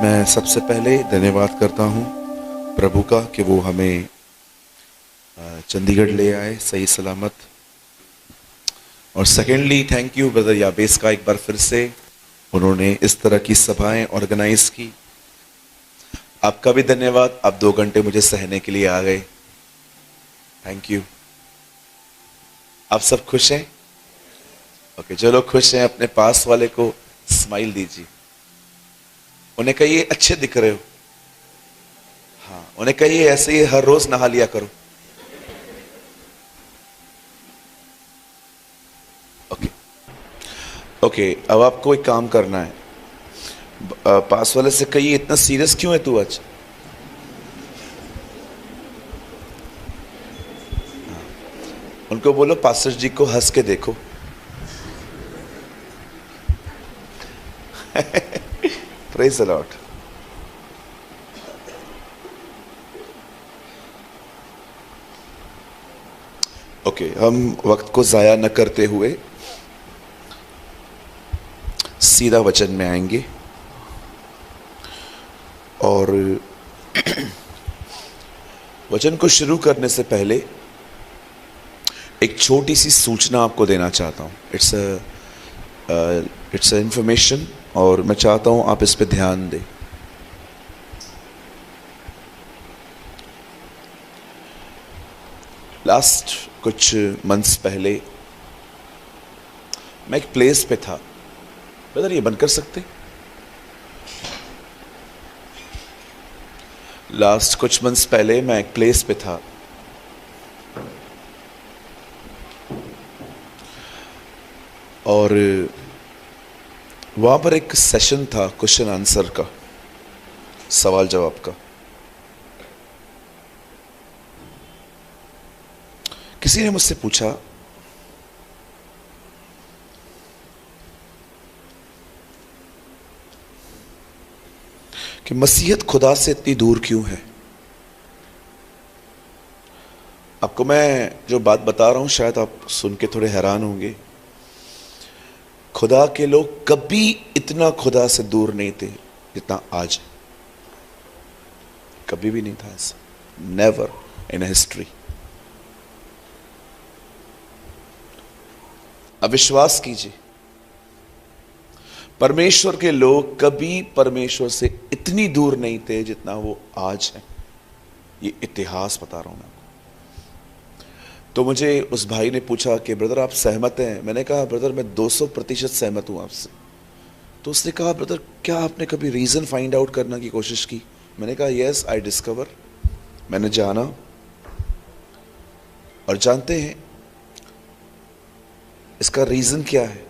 मैं सबसे पहले धन्यवाद करता हूँ प्रभु का कि वो हमें चंडीगढ़ ले आए सही सलामत। और सेकेंडली थैंक यू ब्रदर याबेस का एक बार फिर से उन्होंने इस तरह की सभाएं ऑर्गेनाइज की। आपका भी धन्यवाद, आप 2 घंटे मुझे सहने के लिए आ गए। Thank you. आप सब खुश हैं? ओके, जो लोग खुश हैं अपने पास वाले को स्माइल दीजिए। उन्हें कहिए अच्छे दिख रहे हो। हाँ, उन्हें कहिए ऐसे ही हर रोज नहा लिया करो। ओके ओके, अब आपको एक काम करना है। पास वाले से कहिए इतना सीरियस क्यों है तू आज? उनको बोलो पास्टर जी को हंस के देखो। Praise the Lord. ओके, हम वक्त को जाया न करते हुए सीधा वचन में आएंगे। और वचन को शुरू करने से पहले एक छोटी सी सूचना आपको देना चाहता हूं। इट्स अ इंफॉर्मेशन और मैं चाहता हूं आप इस पे ध्यान दें। लास्ट कुछ मंथ्स पहले मैं एक प्लेस पे था। ब्रदर ये बंद कर सकते? लास्ट कुछ मंथ्स पहले मैं एक प्लेस पे था और वहां पर एक सेशन था क्वेश्चन आंसर का, सवाल जवाब का। किसी ने मुझसे पूछा कि मसीहत खुदा से इतनी दूर क्यों है। आपको मैं जो बात बता रहा हूं शायद आप सुन के थोड़े हैरान होंगे। खुदा के लोग कभी इतना खुदा से दूर नहीं थे जितना आज है। कभी भी नहीं था ऐसा, नेवर इन हिस्ट्री। अविश्वास कीजिए, परमेश्वर के लोग कभी परमेश्वर से इतनी दूर नहीं थे जितना वो आज है। ये इतिहास बता रहा हूं मैं। तो मुझे उस भाई ने पूछा कि ब्रदर आप सहमत हैं? मैंने कहा ब्रदर मैं 200% सहमत हूं आपसे। तो उसने कहा ब्रदर क्या आपने कभी रीजन फाइंड आउट करने की कोशिश की? मैंने कहा यस आई डिस्कवर। मैंने जाना और जानते हैं इसका रीजन क्या है?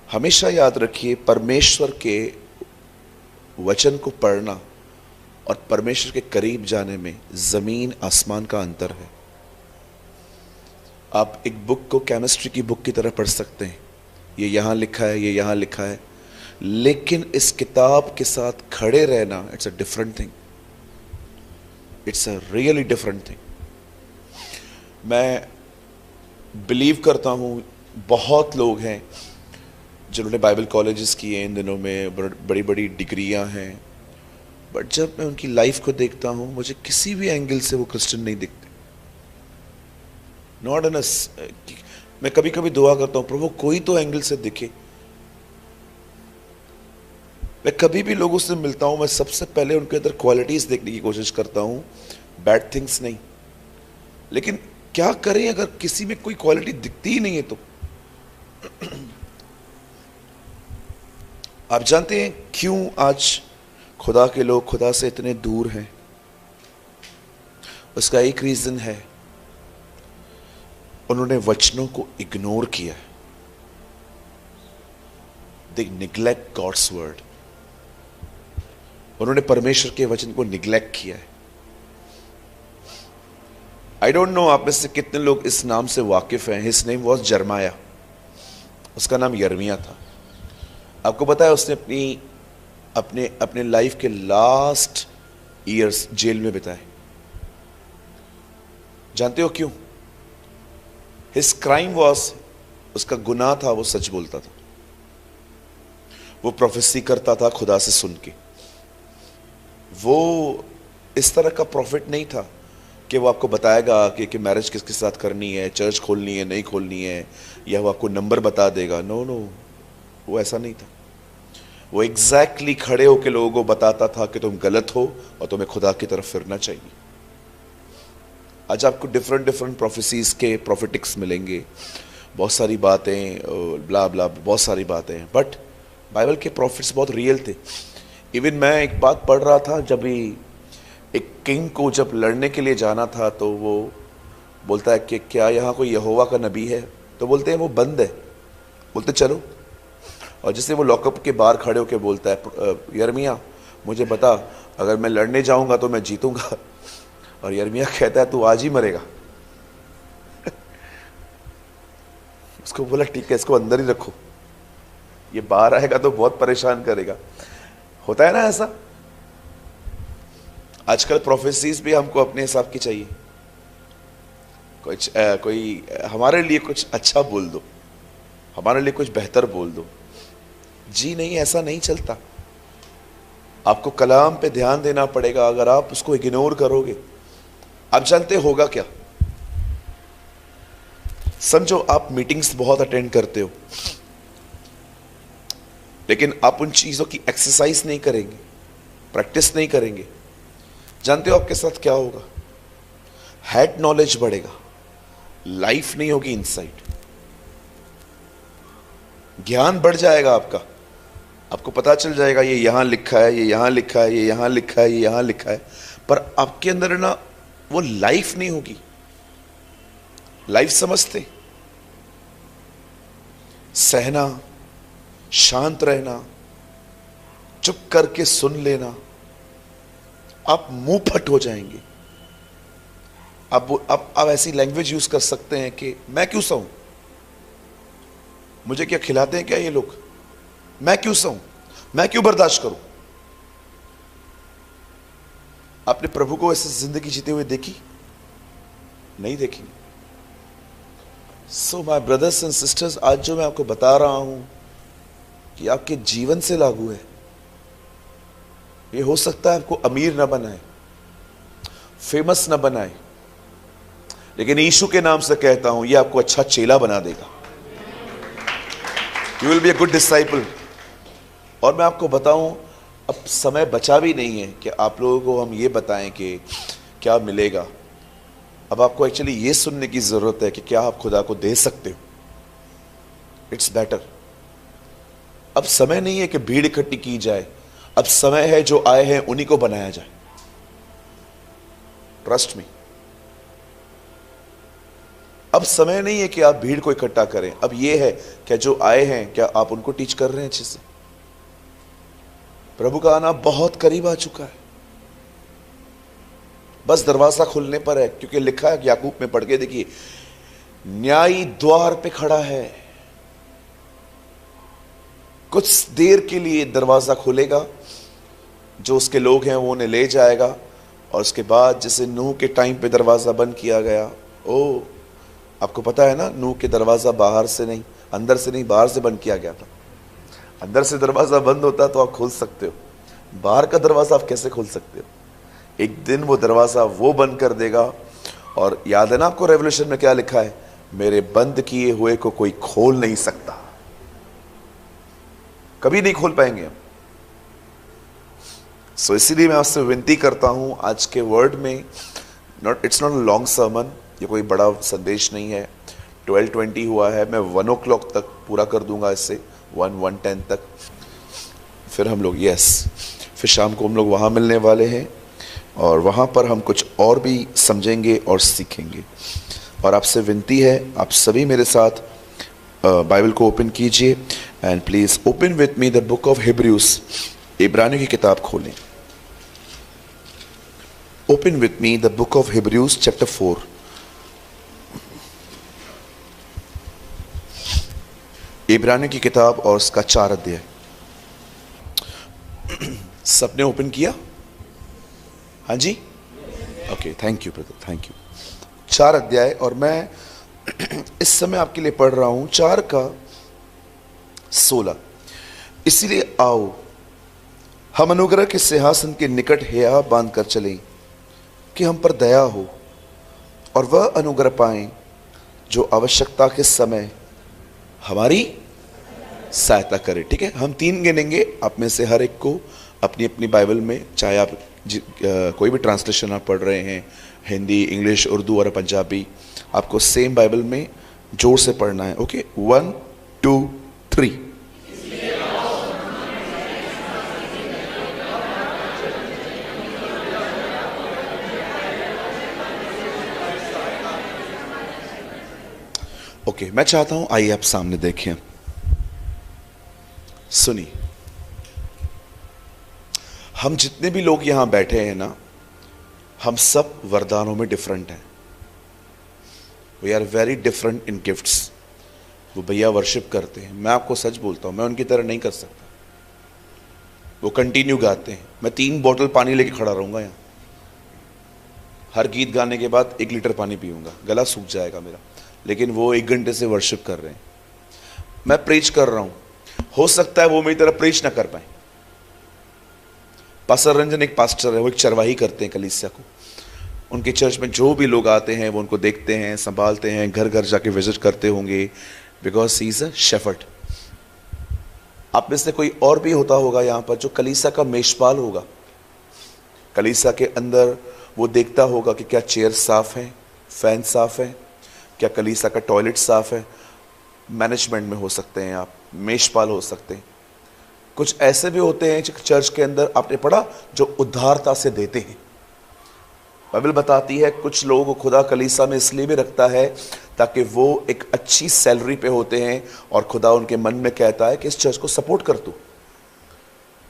हमेशा याद रखिए, परमेश्वर के वचन को पढ़ना और परमेश्वर के करीब जाने में जमीन आसमान का अंतर है। आप एक बुक को केमिस्ट्री की बुक की तरह पढ़ सकते हैं, ये यहां लिखा है, ये यहां लिखा है, लेकिन इस किताब के साथ खड़े रहना it's a different thing. It's a really different thing. मैं बिलीव करता हूं बहुत लोग हैं जिन्होंने बाइबल कॉलेजेस किए इन दिनों में, बड़ी बड़ी डिग्रियां हैं, बट जब मैं उनकी लाइफ को देखता हूं मुझे किसी भी एंगल से वो क्रिश्चियन नहीं दिखते। नॉट एन मैं कभी कभी दुआ करता हूं प्रभु कोई तो एंगल से दिखे। मैं कभी भी लोगों से मिलता हूं, मैं सबसे पहले उनके अंदर क्वालिटीज देखने की कोशिश करता हूं, बैड थिंग्स नहीं। लेकिन क्या करें अगर किसी में कोई क्वालिटी दिखती ही नहीं है तो? आप जानते हैं क्यों आज खुदा के लोग खुदा से इतने दूर हैं? उसका एक रीजन है, उन्होंने वचनों को इग्नोर किया। दे निग्लेक्ट गॉड्स वर्ड। उन्होंने परमेश्वर के वचन को निग्लेक्ट किया है। आई डोंट नो आप में से कितने लोग इस नाम से वाकिफ हैं। His name was Jeremiah. उसका नाम यर्मिया था। आपको पता है उसने अपने लाइफ के लास्ट ईयर्स जेल में बिताए। जानते हो क्यों? हिज क्राइम वॉज, उसका गुनाह था वो सच बोलता था। वो प्रोफेसी करता था खुदा से सुन के। वो इस तरह का प्रॉफिट नहीं था कि वो आपको बताएगा कि मैरिज किसके साथ करनी है, चर्च खोलनी है नहीं खोलनी है, या वो आपको नंबर बता देगा। नो नो, वो ऐसा नहीं था। वो एग्जैक्टली खड़े होकर लोगों को बताता था कि तुम गलत हो और तुम्हें खुदा की तरफ फिरना चाहिए। आज आपको डिफरेंट डिफरेंट प्रोफेसीज के प्रॉफिटिक्स मिलेंगे, बहुत सारी बातें, ब्ला ब्ला, बहुत सारी बातें, बट बाइबल के प्रॉफिट्स बहुत रियल थे। इवन मैं एक बात पढ़ रहा था, जब भी एक किंग को जब लड़ने के लिए जाना था तो वो बोलता है कि क्या यहाँ कोई यहोवा का नबी है, तो बोलते हैं वो बंद है। बोलते चलो, और जैसे वो लॉकअप के बाहर खड़े होकर बोलता है, यर्मिया मुझे बता, अगर मैं लड़ने जाऊंगा तो मैं जीतूंगा। और यर्मिया कहता है तू आज ही मरेगा। उसको बोला ठीक है, इसको अंदर ही रखो, ये बाहर आएगा तो बहुत परेशान करेगा। होता है ना ऐसा। आजकल प्रोफेसीज भी हमको अपने हिसाब की चाहिए। कोई हमारे लिए कुछ अच्छा बोल दो, हमारे लिए कुछ बेहतर बोल दो। जी नहीं, ऐसा नहीं चलता। आपको कलाम पे ध्यान देना पड़ेगा। अगर आप उसको इग्नोर करोगे, आप जानते होगा क्या? समझो आप मीटिंग्स बहुत अटेंड करते हो, लेकिन आप उन चीजों की एक्सरसाइज नहीं करेंगे, प्रैक्टिस नहीं करेंगे। जानते हो आपके साथ क्या होगा? हेड नॉलेज बढ़ेगा, लाइफ नहीं होगी इनसाइड। ज्ञान बढ़ जाएगा आपका, आपको पता चल जाएगा ये यहां लिखा है, ये यहां लिखा है, ये यहां लिखा है, ये यहां लिखा है, पर आपके अंदर ना वो लाइफ नहीं होगी। लाइफ समझते, सहना, शांत रहना, चुप करके सुन लेना, आप मुंह फट हो जाएंगे। आप ऐसी लैंग्वेज यूज कर सकते हैं कि मैं क्यों सहूं, मुझे क्या खिलाते हैं क्या ये लोग, मैं क्यों सहूं, मैं क्यों बर्दाश्त करूं। आपने प्रभु को ऐसे जिंदगी जीते हुए देखी? नहीं देखी। So my brothers and sisters, आज जो मैं आपको बता रहा हूं कि आपके जीवन से लागू है। ये हो सकता है आपको अमीर ना बनाए, फेमस ना बनाए, लेकिन यीशु के नाम से कहता हूं, ये आपको अच्छा चेला बना देगा। You will be a good disciple. और मैं आपको बताऊं, अब समय बचा भी नहीं है कि आप लोगों को हम ये बताएं कि क्या मिलेगा। अब आपको एक्चुअली ये सुनने की जरूरत है कि क्या आप खुदा को दे सकते हो। It's better. अब समय नहीं है कि भीड़ इकट्ठी की जाए, अब समय है जो आए हैं उन्हीं को बनाया जाए। Trust me. अब समय नहीं है कि आप भीड़ को इकट्ठा करें, अब यह है कि जो आए हैं क्या आप उनको टीच कर रहे हैं अच्छे से। प्रभु का आना बहुत करीब आ चुका है, बस दरवाजा खुलने पर है, क्योंकि लिखा है याकूब में पढ़ के देखिए, न्यायी द्वार पे खड़ा है। कुछ देर के लिए दरवाजा खुलेगा, जो उसके लोग हैं वो उन्हें ले जाएगा, और उसके बाद जैसे नूह के टाइम पे दरवाजा बंद किया गया। ओ, आपको पता है ना, नूह के दरवाजा बाहर से नहीं, अंदर से नहीं, बाहर से बंद किया गया था। अंदर से दरवाजा बंद होता तो आप खोल सकते हो, बाहर का दरवाजा आप कैसे खोल सकते हो? एक दिन वो दरवाजा वो बंद कर देगा। और याद है ना आपको रेवल्यूशन में क्या लिखा है? मेरे बंद किए हुए को कोई खोल नहीं सकता। कभी नहीं खोल पाएंगे हम। सो इसीलिए मैं आपसे विनती करता हूं, आज के वर्ड में, it's not a long sermon, ये कोई बड़ा संदेश नहीं है। 12:20 हुआ है, मैं 1 o'clock तक पूरा कर दूंगा इससे, 1:10 तक। फिर हम लोग फिर शाम को हम लोग वहाँ मिलने वाले हैं, और वहाँ पर हम कुछ और भी समझेंगे और सीखेंगे। और आपसे विनती है, आप सभी मेरे साथ बाइबल को ओपन कीजिए, and please open with me the book of Hebrews. इब्रानियों की किताब खोलें। Open with me the book of Hebrews chapter 4। इब्रानियों की किताब और उसका 4 अध्याय। सबने ओपन किया? हाँ जी, okay, thank you brother, thank you. 4 अध्याय, और मैं इस समय आपके लिए पढ़ रहा हूं 4 का 16। इसीलिए आओ हम अनुग्रह के सिंहासन के निकट हिया बांध कर चलें कि हम पर दया हो और वह अनुग्रह पाएं जो आवश्यकता के समय हमारी सहायता करे। ठीक है, हम 3 गिनेंगे, आप में से हर एक को अपनी अपनी बाइबल में, चाहे आप कोई भी ट्रांसलेशन आप पढ़ रहे हैं, हिंदी, इंग्लिश, उर्दू और पंजाबी, आपको सेम बाइबल में जोर से पढ़ना है। ओके, 1 2 3। ओके, मैं चाहता हूं आइए आप सामने देखें, सुनिए। हम जितने भी लोग यहां बैठे हैं ना, हम सब वरदानों में डिफरेंट हैं। We are very different in gifts. वो भैया वर्शिप करते हैं, मैं आपको सच बोलता हूं, मैं उनकी तरह नहीं कर सकता। वो कंटिन्यू गाते हैं, मैं 3 बोतल पानी लेके खड़ा रहूंगा यहां। हर गीत गाने के बाद 1 लीटर पानी पीऊंगा, गला सूख जाएगा मेरा। लेकिन वो 1 घंटे से वर्शिप कर रहे हैं, मैं प्रीच कर रहा हूं। हो सकता है वो मेरी तरह प्रीच ना कर पाए। पास्टर रंजन एक पास्टर है, वो एक चरवाही करते हैं कलीसिया को। उनके चर्च में जो भी लोग आते हैं वो उनको देखते हैं, संभालते हैं, घर घर जाके विजिट करते होंगे, because he is a shepherd. आप में से कोई और भी होता होगा यहां पर जो कलीसिया का मेषपाल होगा। कलीसिया के अंदर वो देखता होगा कि क्या चेयर साफ है, फैन साफ है, क्या कलीसिया का टॉयलेट साफ है। मैनेजमेंट में हो सकते हैं आप, मेषपाल हो सकते हैं। कुछ ऐसे भी होते हैं चर्च के अंदर, आपने पढ़ा, जो उदारता से देते हैं। बाइबल बताती है कुछ लोगों को खुदा कलीसिया में इसलिए भी रखता है ताकि वो एक अच्छी सैलरी पे होते हैं और खुदा उनके मन में कहता है कि इस चर्च को सपोर्ट कर तू।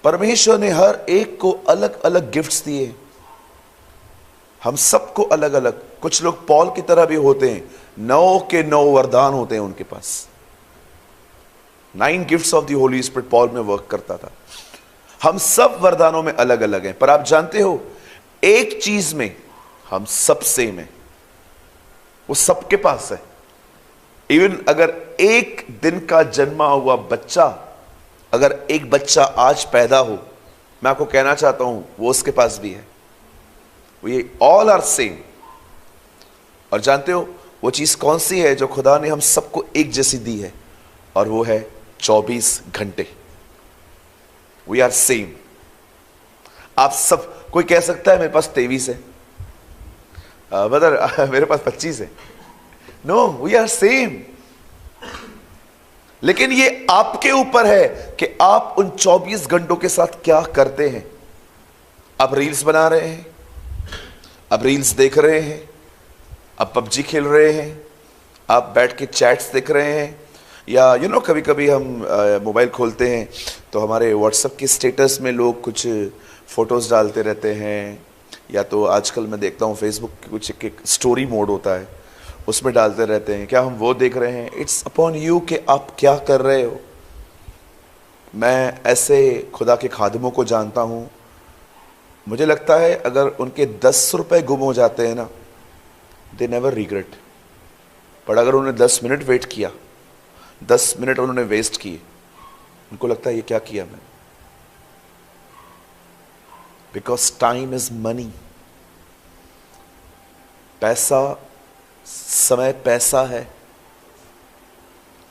परमेश्वर ने हर एक को अलग अलग गिफ्ट्स दिए, हम सबको अलग अलग। कुछ लोग पॉल की तरह भी होते हैं, 9 के 9 वरदान होते हैं उनके पास। 9 gifts of the Holi spirit Paul में वर्क करता था। हम सब वरदानों में अलग अलग हैं, पर आप जानते हो एक चीज में हम सब सेम हैं, वो सबके पास है। इवन अगर एक दिन का जन्मा हुआ बच्चा, अगर एक बच्चा आज पैदा हो, मैं आपको कहना चाहता हूं वो उसके पास भी है। We all are same. और जानते हो वो चीज कौन सी है जो खुदा ने हम सबको एक जैसी दी है? और वो है 24 घंटे। We are same. आप सब, कोई कह सकता है मेरे पास 23 है, बदर मेरे पास 25 है। No, we are same. लेकिन ये आपके ऊपर है कि आप उन 24 घंटों के साथ क्या करते हैं। आप रील्स बना रहे हैं, आप रील्स देख रहे हैं, आप पबजी खेल रहे हैं, आप बैठ के चैट्स देख रहे हैं, या कभी कभी हम मोबाइल खोलते हैं तो हमारे व्हाट्सएप के स्टेटस में लोग कुछ फोटोज़ डालते रहते हैं, या तो आजकल मैं देखता हूँ फेसबुक की कुछ एक स्टोरी मोड होता है, उसमें डालते रहते हैं। क्या हम वो देख रहे हैं? इट्स अपॉन यू कि आप क्या कर रहे हो। मैं ऐसे खुदा के खादिमों को जानता हूँ, मुझे लगता है अगर उनके 10 रुपए गुम हो जाते हैं ना, दे नेवर रिग्रेट। पर अगर उन्होंने 10 मिनट वेट किया, 10 मिनट उन्होंने वेस्ट किए, उनको लगता है ये क्या किया मैंने। Because time is money. पैसा, समय पैसा है।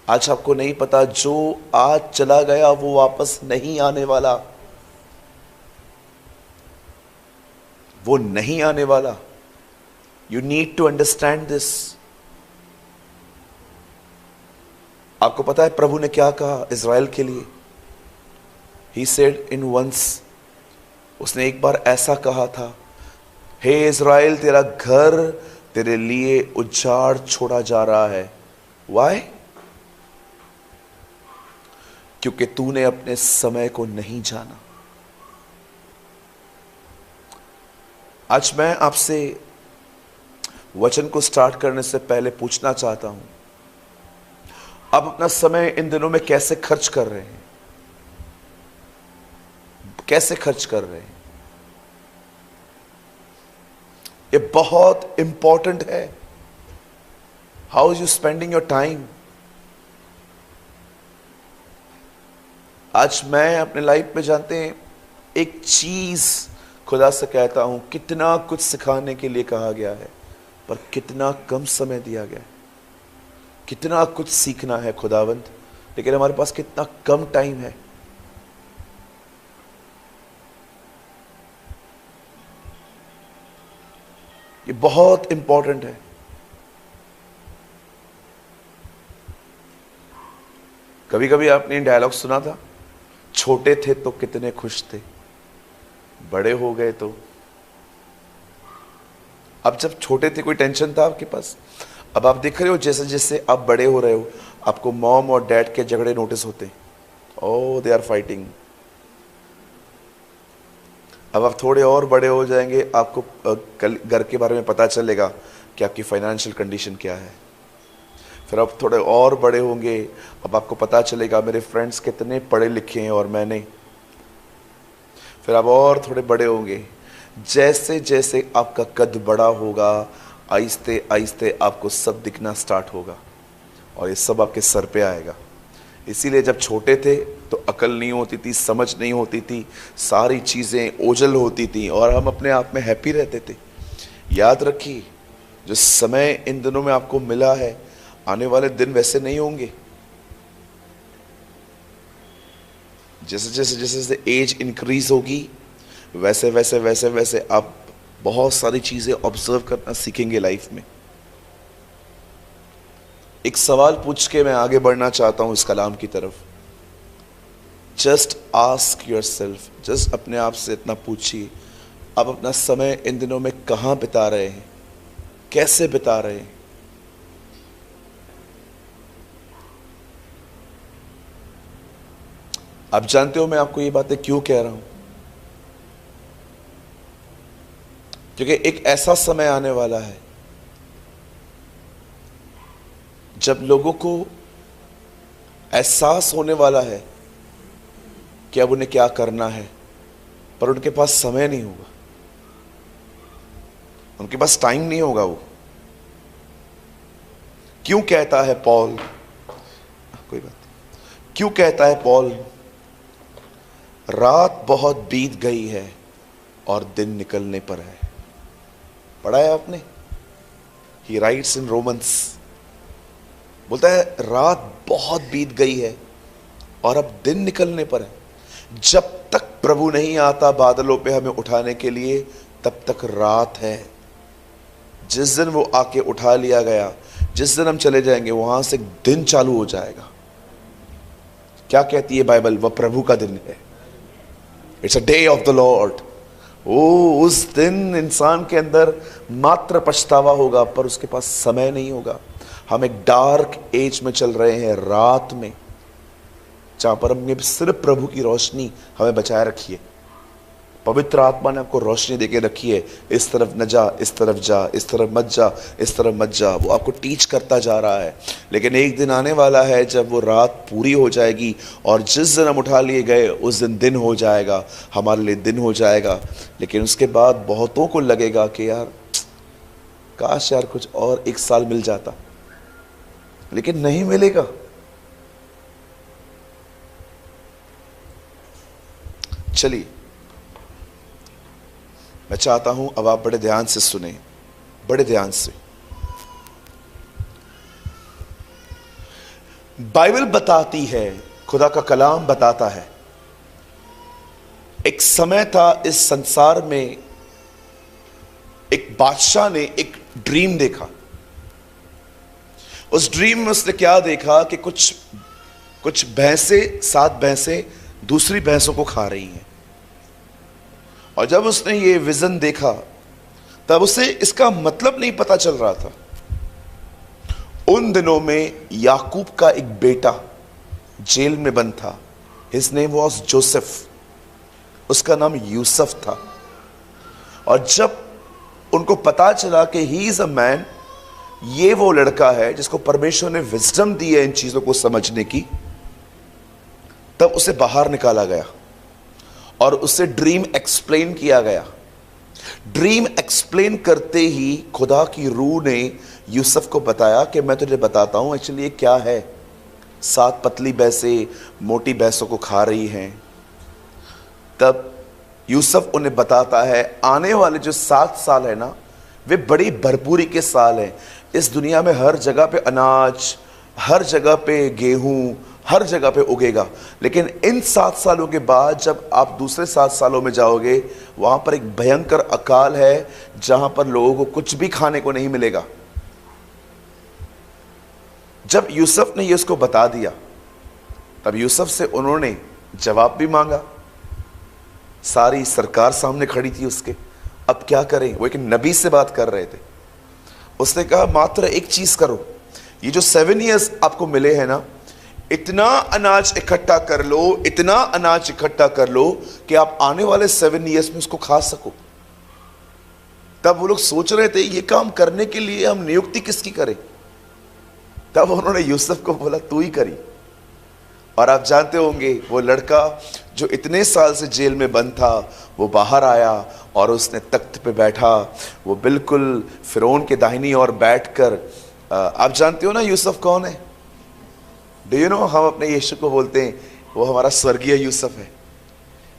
आज आपको नहीं पता, जो आज चला गया वो वापस नहीं आने वाला, वो नहीं आने वाला। You need to understand this. आपको पता है प्रभु ने क्या कहा इज़राइल के लिए? ही सेड इन वंस, उसने एक बार ऐसा कहा था, हे इज़राइल, तेरा घर तेरे लिए उजाड़ छोड़ा जा रहा है। वाई? क्योंकि तूने अपने समय को नहीं जाना। आज मैं आपसे वचन को स्टार्ट करने से पहले पूछना चाहता हूं, आप अपना समय इन दिनों में कैसे खर्च कर रहे हैं? कैसे खर्च कर रहे हैं? ये बहुत इंपॉर्टेंट है। How is you spending your time? आज मैं अपने लाइफ में, जानते हैं, एक चीज खुदा से कहता हूं, कितना कुछ सिखाने के लिए कहा गया है पर कितना कम समय दिया गया है। कितना कुछ सीखना है खुदावंद, लेकिन हमारे पास कितना कम टाइम है। ये बहुत इंपॉर्टेंट है। कभी कभी आपने डायलॉग सुना था, छोटे थे तो कितने खुश थे, बड़े हो गए तो। अब जब छोटे थे कोई टेंशन था आपके पास, अब आप देख रहे हो जैसे जैसे आप बड़े हो रहे हो, आपको मॉम और डैड के झगड़े नोटिस होते हैं। ओह, दे आर फाइटिंग। अब आप थोड़े और बड़े हो जाएंगे, आपको घर के बारे में पता चलेगा कि आपकी फाइनेंशियल कंडीशन क्या है। फिर आप थोड़े और बड़े होंगे, अब आपको पता चलेगा मेरे फ्रेंड्स कितने पढ़े लिखे हैं और मैं नहीं। फिर आप और थोड़े बड़े होंगे, जैसे जैसे आपका कद बड़ा होगा, आहिस्ते आहिस्ते आपको सब दिखना स्टार्ट होगा और ये सब आपके सर पे आएगा। इसीलिए जब छोटे थे तो अकल नहीं होती थी, समझ नहीं होती थी, सारी चीज़ें ओझल होती थी और हम अपने आप में हैप्पी रहते थे। याद रखिए, जो समय इन दिनों में आपको मिला है, आने वाले दिन वैसे नहीं होंगे। जैसे जैसे जैसे जैसे एज इंक्रीज होगी, वैसे वैसे वैसे वैसे आप बहुत सारी चीज़ें ऑब्जर्व करना सीखेंगे लाइफ में। एक सवाल पूछ के मैं आगे बढ़ना चाहता हूं इस कलाम की तरफ। Just ask your self, just अपने आप से इतना पूछिए, आप अपना समय इन दिनों में कहां बिता रहे हैं, कैसे बिता रहे हैं। आप जानते हो मैं आपको ये बातें क्यों कह रहा हूं? क्योंकि एक ऐसा समय आने वाला है जब लोगों को एहसास होने वाला है कि अब उन्हें क्या करना है, पर उनके पास समय नहीं होगा, उनके पास टाइम नहीं होगा। वो क्यों कहता है पॉल, कोई बात, क्यों कहता है पॉल, रात बहुत बीत गई है और दिन निकलने पर है। पढ़ा है आपने? ही राइट्स इन रोमन्स, बोलता है रात बहुत बीत गई है और अब दिन निकलने पर है। जब तक प्रभु नहीं आता बादलों पे हमें उठाने के लिए, तब तक रात है। जिस दिन वो आके उठा लिया गया, जिस दिन हम चले जाएंगे, वहां से दिन चालू हो जाएगा। क्या कहती है बाइबल? वह प्रभु का दिन है। It's a day of the Lord. ओ, उस दिन इंसान के अंदर मात्र पछतावा होगा, पर उसके पास समय नहीं होगा। हम एक डार्क एज में चल रहे हैं, रात में, जहां पर हमने सिर्फ प्रभु की रोशनी हमें बचाए रखी है। पवित्र आत्मा ने आपको रोशनी देके रखी है, इस तरफ न जा, इस तरफ जा, इस तरफ मत जा, इस तरफ मत जा। वो आपको टीच करता जा रहा है। लेकिन एक दिन आने वाला है जब वो रात पूरी हो जाएगी और जिस दिन हम उठा लिए गए उस दिन दिन हो जाएगा, हमारे लिए दिन हो जाएगा। लेकिन उसके बाद बहुतों को लगेगा कि यार काश यार कुछ और एक साल मिल जाता, लेकिन नहीं मिलेगा। चलिए, मैं चाहता हूं अब आप बड़े ध्यान से सुने, बड़े ध्यान से। बाइबल बताती है, खुदा का कलाम बताता है, एक समय था इस संसार में, एक बादशाह ने एक ड्रीम देखा। उस ड्रीम में उसने क्या देखा कि कुछ भैंसें, 7 भैंसें दूसरी भैंसों को खा रही हैं। और जब उसने ये विजन देखा, तब उसे इसका मतलब नहीं पता चल रहा था। उन दिनों में याकूब का एक बेटा जेल में बंद था। हिज नेम वॉज जोसेफ, उसका नाम यूसुफ था। और जब उनको पता चला कि ही इज अ मैन, ये वो लड़का है जिसको परमेश्वर ने विजडम दी है इन चीजों को समझने की, तब उसे बाहर निकाला गया और उसे ड्रीम एक्सप्लेन किया गया। ड्रीम एक्सप्लेन करते ही खुदा की रूह ने यूसुफ को बताया कि मैं तुझे बताता हूं एक्चुअली ये क्या है। 7 पतली भैंसें मोटी भैंसों को खा रही हैं। तब यूसुफ उन्हें बताता है आने वाले जो 7 साल है ना, वे बड़ी भरपूरी के साल हैं। इस दुनिया में हर जगह पे अनाज, हर जगह पे गेहूं, हर जगह पे उगेगा। लेकिन इन 7 सालों के बाद जब आप दूसरे 7 सालों में जाओगे, वहां पर एक भयंकर अकाल है जहां पर लोगों को कुछ भी खाने को नहीं मिलेगा। जब यूसुफ ने ये उसको बता दिया, तब यूसुफ से उन्होंने जवाब भी मांगा। सारी सरकार सामने खड़ी थी उसके। अब क्या करें? वो एक नबी से बात कर रहे थे। उसने कहा मात्र एक चीज करो, ये जो 7 ईयर्स आपको मिले हैं ना, इतना अनाज इकट्ठा कर लो, इतना अनाज इकट्ठा कर लो कि आप आने वाले 7 ईयर्स में उसको खा सको। तब वो लोग सोच रहे थे ये काम करने के लिए हम नियुक्ति किसकी करें। तब उन्होंने यूसुफ को बोला तू ही करी। और आप जानते होंगे वो लड़का जो इतने साल से जेल में बंद था, वो बाहर आया और उसने तख्त पे बैठा। वो बिल्कुल फिरौन के दाहिनी ओर बैठकर, आप जानते हो ना यूसुफ कौन है? डू यू नो, हम अपने यीशु को बोलते हैं वो हमारा स्वर्गीय यूसुफ है।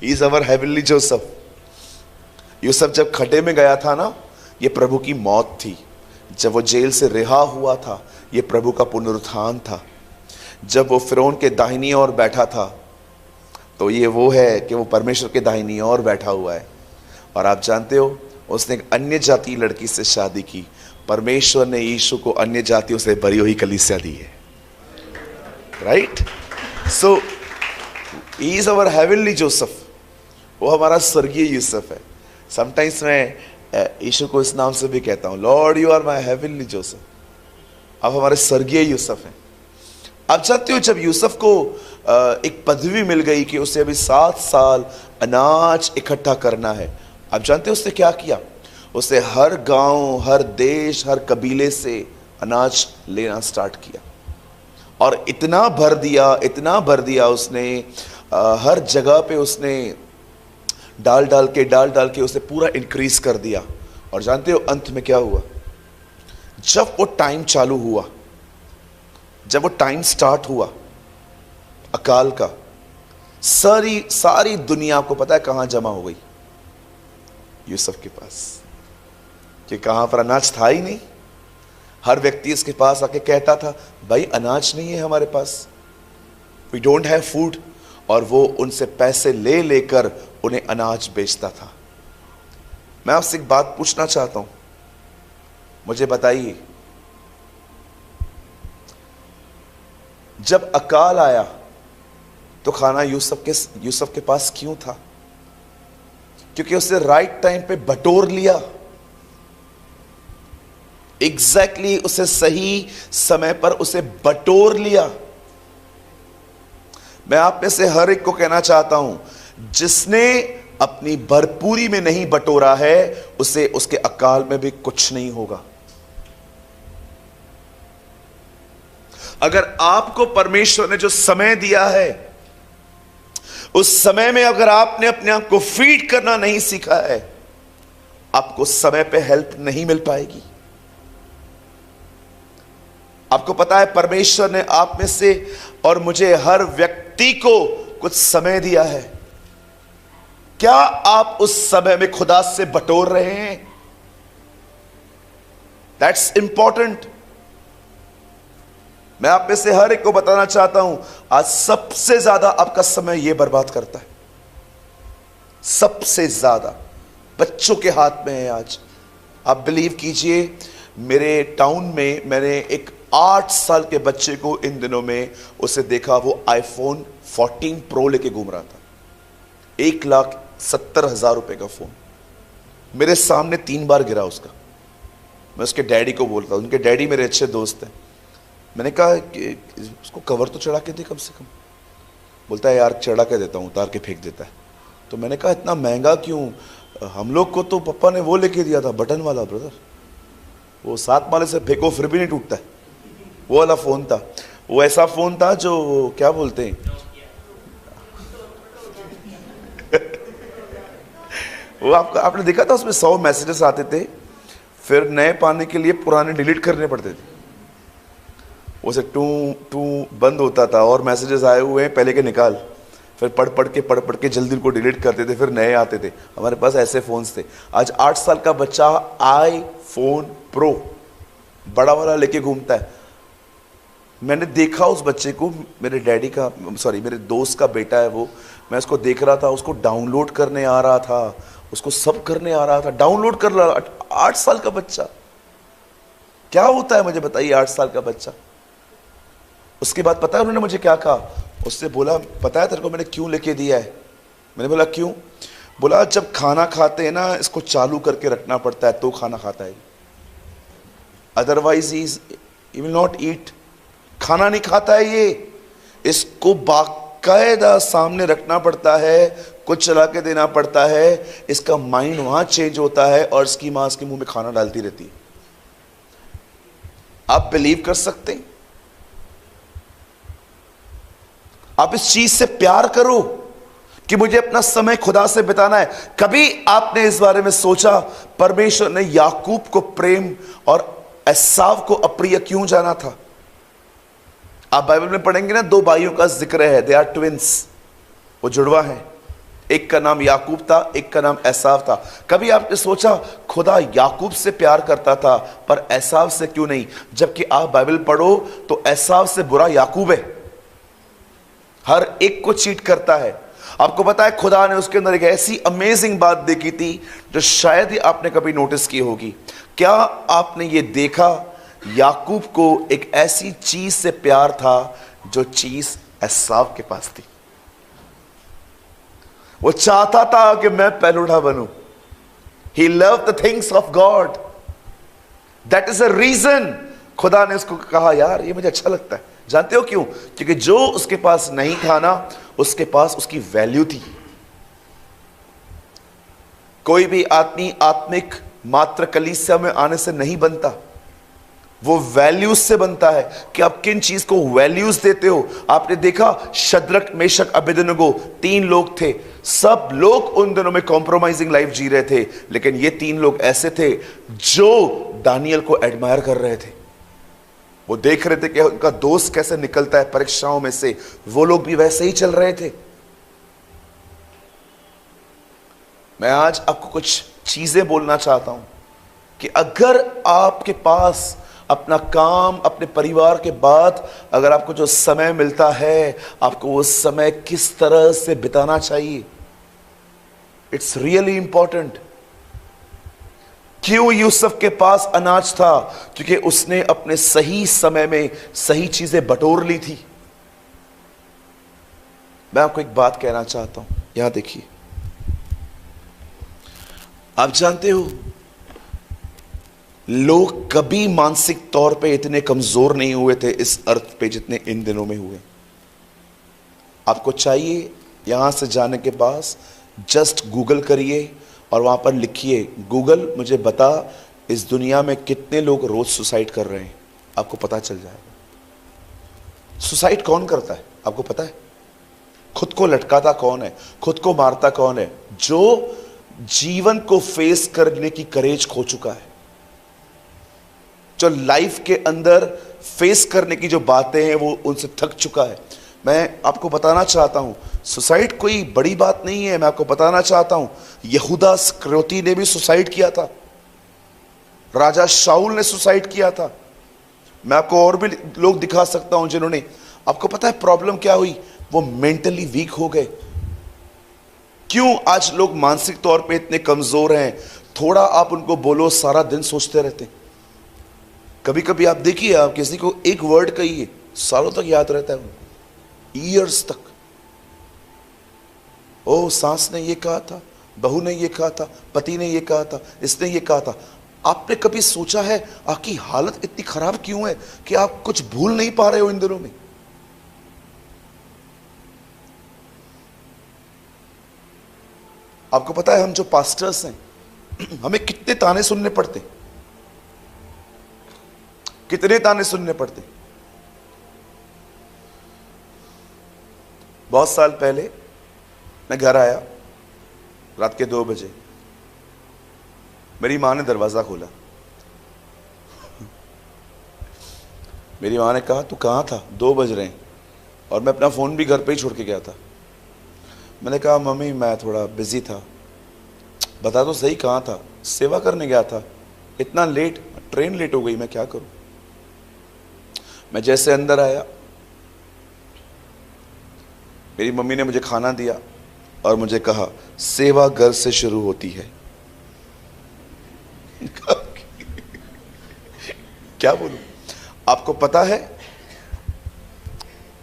He is our heavenly Joseph. Yusuf जब खड्डे में गया था ना, ये प्रभु की मौत थी। जब वो जेल से रिहा हुआ था, ये प्रभु का पुनरुत्थान था। जब वो फिरौन के दाहिनी ओर बैठा था, तो ये वो है कि वो परमेश्वर के दाहिनी ओर बैठा हुआ है। और आप जानते हो उसने एक अन्य जाति लड़की से शादी की। परमेश्वर ने यीशु को अन्य जातियों से भरी हुई कलीसिया दी है। Right? So he is our heavenly Joseph. वो हमारा स्वर्गीय यूसुफ है। समटाइम्स मैं यीशु को इस नाम से भी कहता हूँ, Lord you are my heavenly Joseph. आप हमारे स्वर्गीय यूसुफ हैं। आप जानते हो जब यूसुफ को एक पदवी मिल गई कि उसे अभी 7 साल अनाज इकट्ठा करना है, आप जानते हो उसने क्या किया? उसे हर गांव, हर देश, हर कबीले से अनाज लेना स्टार्ट किया और इतना भर दिया, इतना भर दिया उसने। हर जगह पे उसने डाल डाल के उसे पूरा इंक्रीज कर दिया। और जानते हो अंत में क्या हुआ? जब वो टाइम चालू हुआ, जब वो टाइम स्टार्ट हुआ अकाल का, सारी दुनिया आपको पता है कहां जमा हो गई? यूसुफ के पास। कि कहां पर अनाज था ही नहीं। हर व्यक्ति इसके पास आके कहता था भाई अनाज नहीं है हमारे पास, वी डोंट हैव फूड। और वो उनसे पैसे ले लेकर उन्हें अनाज बेचता था। मैं आपसे एक बात पूछना चाहता हूं, मुझे बताइए, जब अकाल आया तो खाना यूसुफ के पास क्यों था? क्योंकि उसने राइट टाइम पे बटोर लिया। एग्जैक्टली उसे सही समय पर उसे बटोर लिया। मैं आप में से हर एक को कहना चाहता हूं, जिसने अपनी भरपूरी में नहीं बटोरा है, उसे उसके अकाल में भी कुछ नहीं होगा। अगर आपको परमेश्वर ने जो समय दिया है, उस समय में अगर आपने अपने आप को फीड करना नहीं सीखा है, आपको समय पे हेल्प नहीं मिल पाएगी। आपको पता है परमेश्वर ने आप में से और मुझे, हर व्यक्ति को कुछ समय दिया है। क्या आप उस समय में खुदा से बटोर रहे हैं? That's important. मैं आप में से हर एक को बताना चाहता हूं, आज सबसे ज्यादा आपका समय यह बर्बाद करता है। सबसे ज्यादा बच्चों के हाथ में है आज। आप बिलीव कीजिए, मेरे टाउन में मैंने एक 8 साल के बच्चे को इन दिनों में उसे देखा, वो आईफोन 14 प्रो लेके घूम रहा था। 1,70,000 रुपए का फोन मेरे सामने 3 बार गिरा उसका। मैं उसके डैडी को बोलता हूं, उनके डैडी मेरे अच्छे दोस्त हैं। मैंने कहा कि उसको कवर तो चढ़ा के दे कम से कम। बोलता है यार चढ़ा के देता हूं, उतार के फेंक देता है। तो मैंने कहा इतना महंगा क्यों? हम लोग को तो पापा ने वो लेके दिया था, बटन वाला ब्रदर, वो 7 माले से फेंको फिर भी नहीं टूटता है, वो वाला फोन था। वो ऐसा फोन था जो क्या बोलते हैं वो आपने देखा था, उसमें 100 मैसेजेस आते थे, फिर नए पाने के लिए पुराने डिलीट करने पड़ते थे। उसे टू टू बंद होता था और मैसेजेस आए हुए हैं पहले के निकाल, फिर पढ़ पढ़ के जल्दी उनको डिलीट करते थे, फिर नए आते थे। हमारे पास ऐसे फोन्स थे। आज 8 साल का बच्चा iPhone Pro बड़ा वाला लेके घूमता है। मैंने देखा उस बच्चे को, मेरे डैडी का सॉरी मेरे दोस्त का बेटा है वो, मैं उसको देख रहा था, उसको डाउनलोड करने आ रहा था, उसको सब करने आ रहा था, डाउनलोड कर रहा। 8 साल का बच्चा, क्या होता है मुझे बताइए 8 साल का बच्चा। उसके बाद पता है उन्होंने मुझे क्या कहा, उससे बोला पता है तेरे को मैंने क्यों लेके दिया है? मैंने बोला क्यों? बोला जब खाना खाते हैं ना इसको चालू करके रखना पड़ता है तो खाना खाता है, otherwise he will not eat. खाना नहीं खाता है ये, इसको बाकायदा सामने रखना पड़ता है, कुछ चला के देना पड़ता है, इसका माइंड वहां चेंज होता है और इसकी मां इसके मुंह में खाना डालती रहती है। आप बिलीव कर सकते हैं? आप इस चीज से प्यार करो कि मुझे अपना समय खुदा से बिताना है। कभी आपने इस बारे में सोचा परमेश्वर ने याकूब को प्रेम और एसाव को अप्रिय क्यों जाना था? आप बाइबल में पढ़ेंगे ना, 2 भाइयों का जिक्र है, दे आर ट्विंस, वो जुड़वा है। एक का नाम याकूब था, एक का नाम एसाव था। कभी आपने सोचा खुदा याकूब से प्यार करता था पर एसाव से क्यों नहीं? जबकि आप बाइबल पढ़ो तो एसाव से बुरा याकूब है, हर एक को चीट करता है। आपको पता है खुदा ने उसके अंदर एक ऐसी अमेजिंग बात देखी थी जो शायद ही आपने कभी नोटिस की होगी। क्या आपने ये देखा याकूब को एक ऐसी चीज से प्यार था जो चीज एसाव के पास थी? वो चाहता था कि मैं पहलुड़ा बनूं। He loved the things of God. That is a reason खुदा ने उसको कहा यार ये मुझे अच्छा लगता है। जानते हो क्यों? क्योंकि जो उसके पास नहीं था ना, उसके पास उसकी वैल्यू थी। कोई भी आदमी आत्मिक मात्र कलीसिया में आने से नहीं बनता, वो वैल्यूज से बनता है कि आप किन चीज को वैल्यूज देते हो। आपने देखा शद्रक मेशक अबेदनगो 3 लोग थे, सब लोग उन दिनों में कॉम्प्रोमाइजिंग लाइफ जी रहे थे, लेकिन ये 3 लोग ऐसे थे जो दानियल को एडमायर कर रहे थे। वो देख रहे थे कि उनका दोस्त कैसे निकलता है परीक्षाओं में से, वो लोग भी वैसे ही चल रहे थे। मैं आज आपको कुछ चीजें बोलना चाहता हूं कि अगर आपके पास अपना काम, अपने परिवार के बाद अगर आपको जो समय मिलता है, आपको वो समय किस तरह से बिताना चाहिए। It's really important. क्यों यूसुफ के पास अनाज था? क्योंकि उसने अपने सही समय में सही चीजें बटोर ली थी। मैं आपको एक बात कहना चाहता हूं, यहां देखिए। आप जानते हो लोग कभी मानसिक तौर पे इतने कमजोर नहीं हुए थे इस अर्थ पे जितने इन दिनों में हुए। आपको चाहिए यहां से जाने के पास जस्ट गूगल करिए और वहां पर लिखिए, गूगल मुझे बता इस दुनिया में कितने लोग रोज सुसाइड कर रहे हैं, आपको पता चल जाएगा। सुसाइड कौन करता है आपको पता है? खुद को लटकाता कौन है? खुद को मारता कौन है? जो जीवन को फेस करने की करेज खो चुका है, जो लाइफ के अंदर फेस करने की जो बातें हैं वो उनसे थक चुका है। मैं आपको बताना चाहता हूं सुसाइड कोई बड़ी बात नहीं है। मैं आपको बताना चाहता हूं यहूदा इस्करियोती ने भी सुसाइड किया था, राजा शाऊल ने सुसाइड किया था। मैं आपको और भी लोग दिखा सकता हूं जिन्होंने, आपको पता है प्रॉब्लम क्या हुई? वो मेंटली वीक हो गए। क्यों आज लोग मानसिक तौर पे इतने कमजोर हैं? थोड़ा आप उनको बोलो सारा दिन सोचते रहते हैं। कभी कभी आप देखिए, आप किसी को एक वर्ड कहिए सालों तक याद रहता है, ईयर्स तक। ओ सास ने ये कहा था, बहू ने ये कहा था, पति ने ये कहा था, इसने ये कहा था। आपने कभी सोचा है आपकी हालत इतनी खराब क्यों है कि आप कुछ भूल नहीं पा रहे हो इन दिनों में? आपको पता है हम जो पास्टर्स हैं हमें कितने ताने सुनने पड़ते, कितने ताने सुनने पड़ते। बहुत साल पहले मैं घर आया रात के 2 बजे, मेरी मां ने दरवाजा खोला। मेरी माँ ने कहा तू कहाँ था, 2 बज रहे हैं और मैं अपना फ़ोन भी घर पे ही छोड़ के गया था। मैंने कहा मम्मी मैं थोड़ा बिजी था। बता तो सही कहाँ था। सेवा करने गया था, इतना लेट, ट्रेन लेट हो गई, मैं क्या करूं। मैं जैसे अंदर आया, मेरी मम्मी ने मुझे खाना दिया और मुझे कहा सेवा घर से शुरू होती है। क्या बोलूं। आपको पता है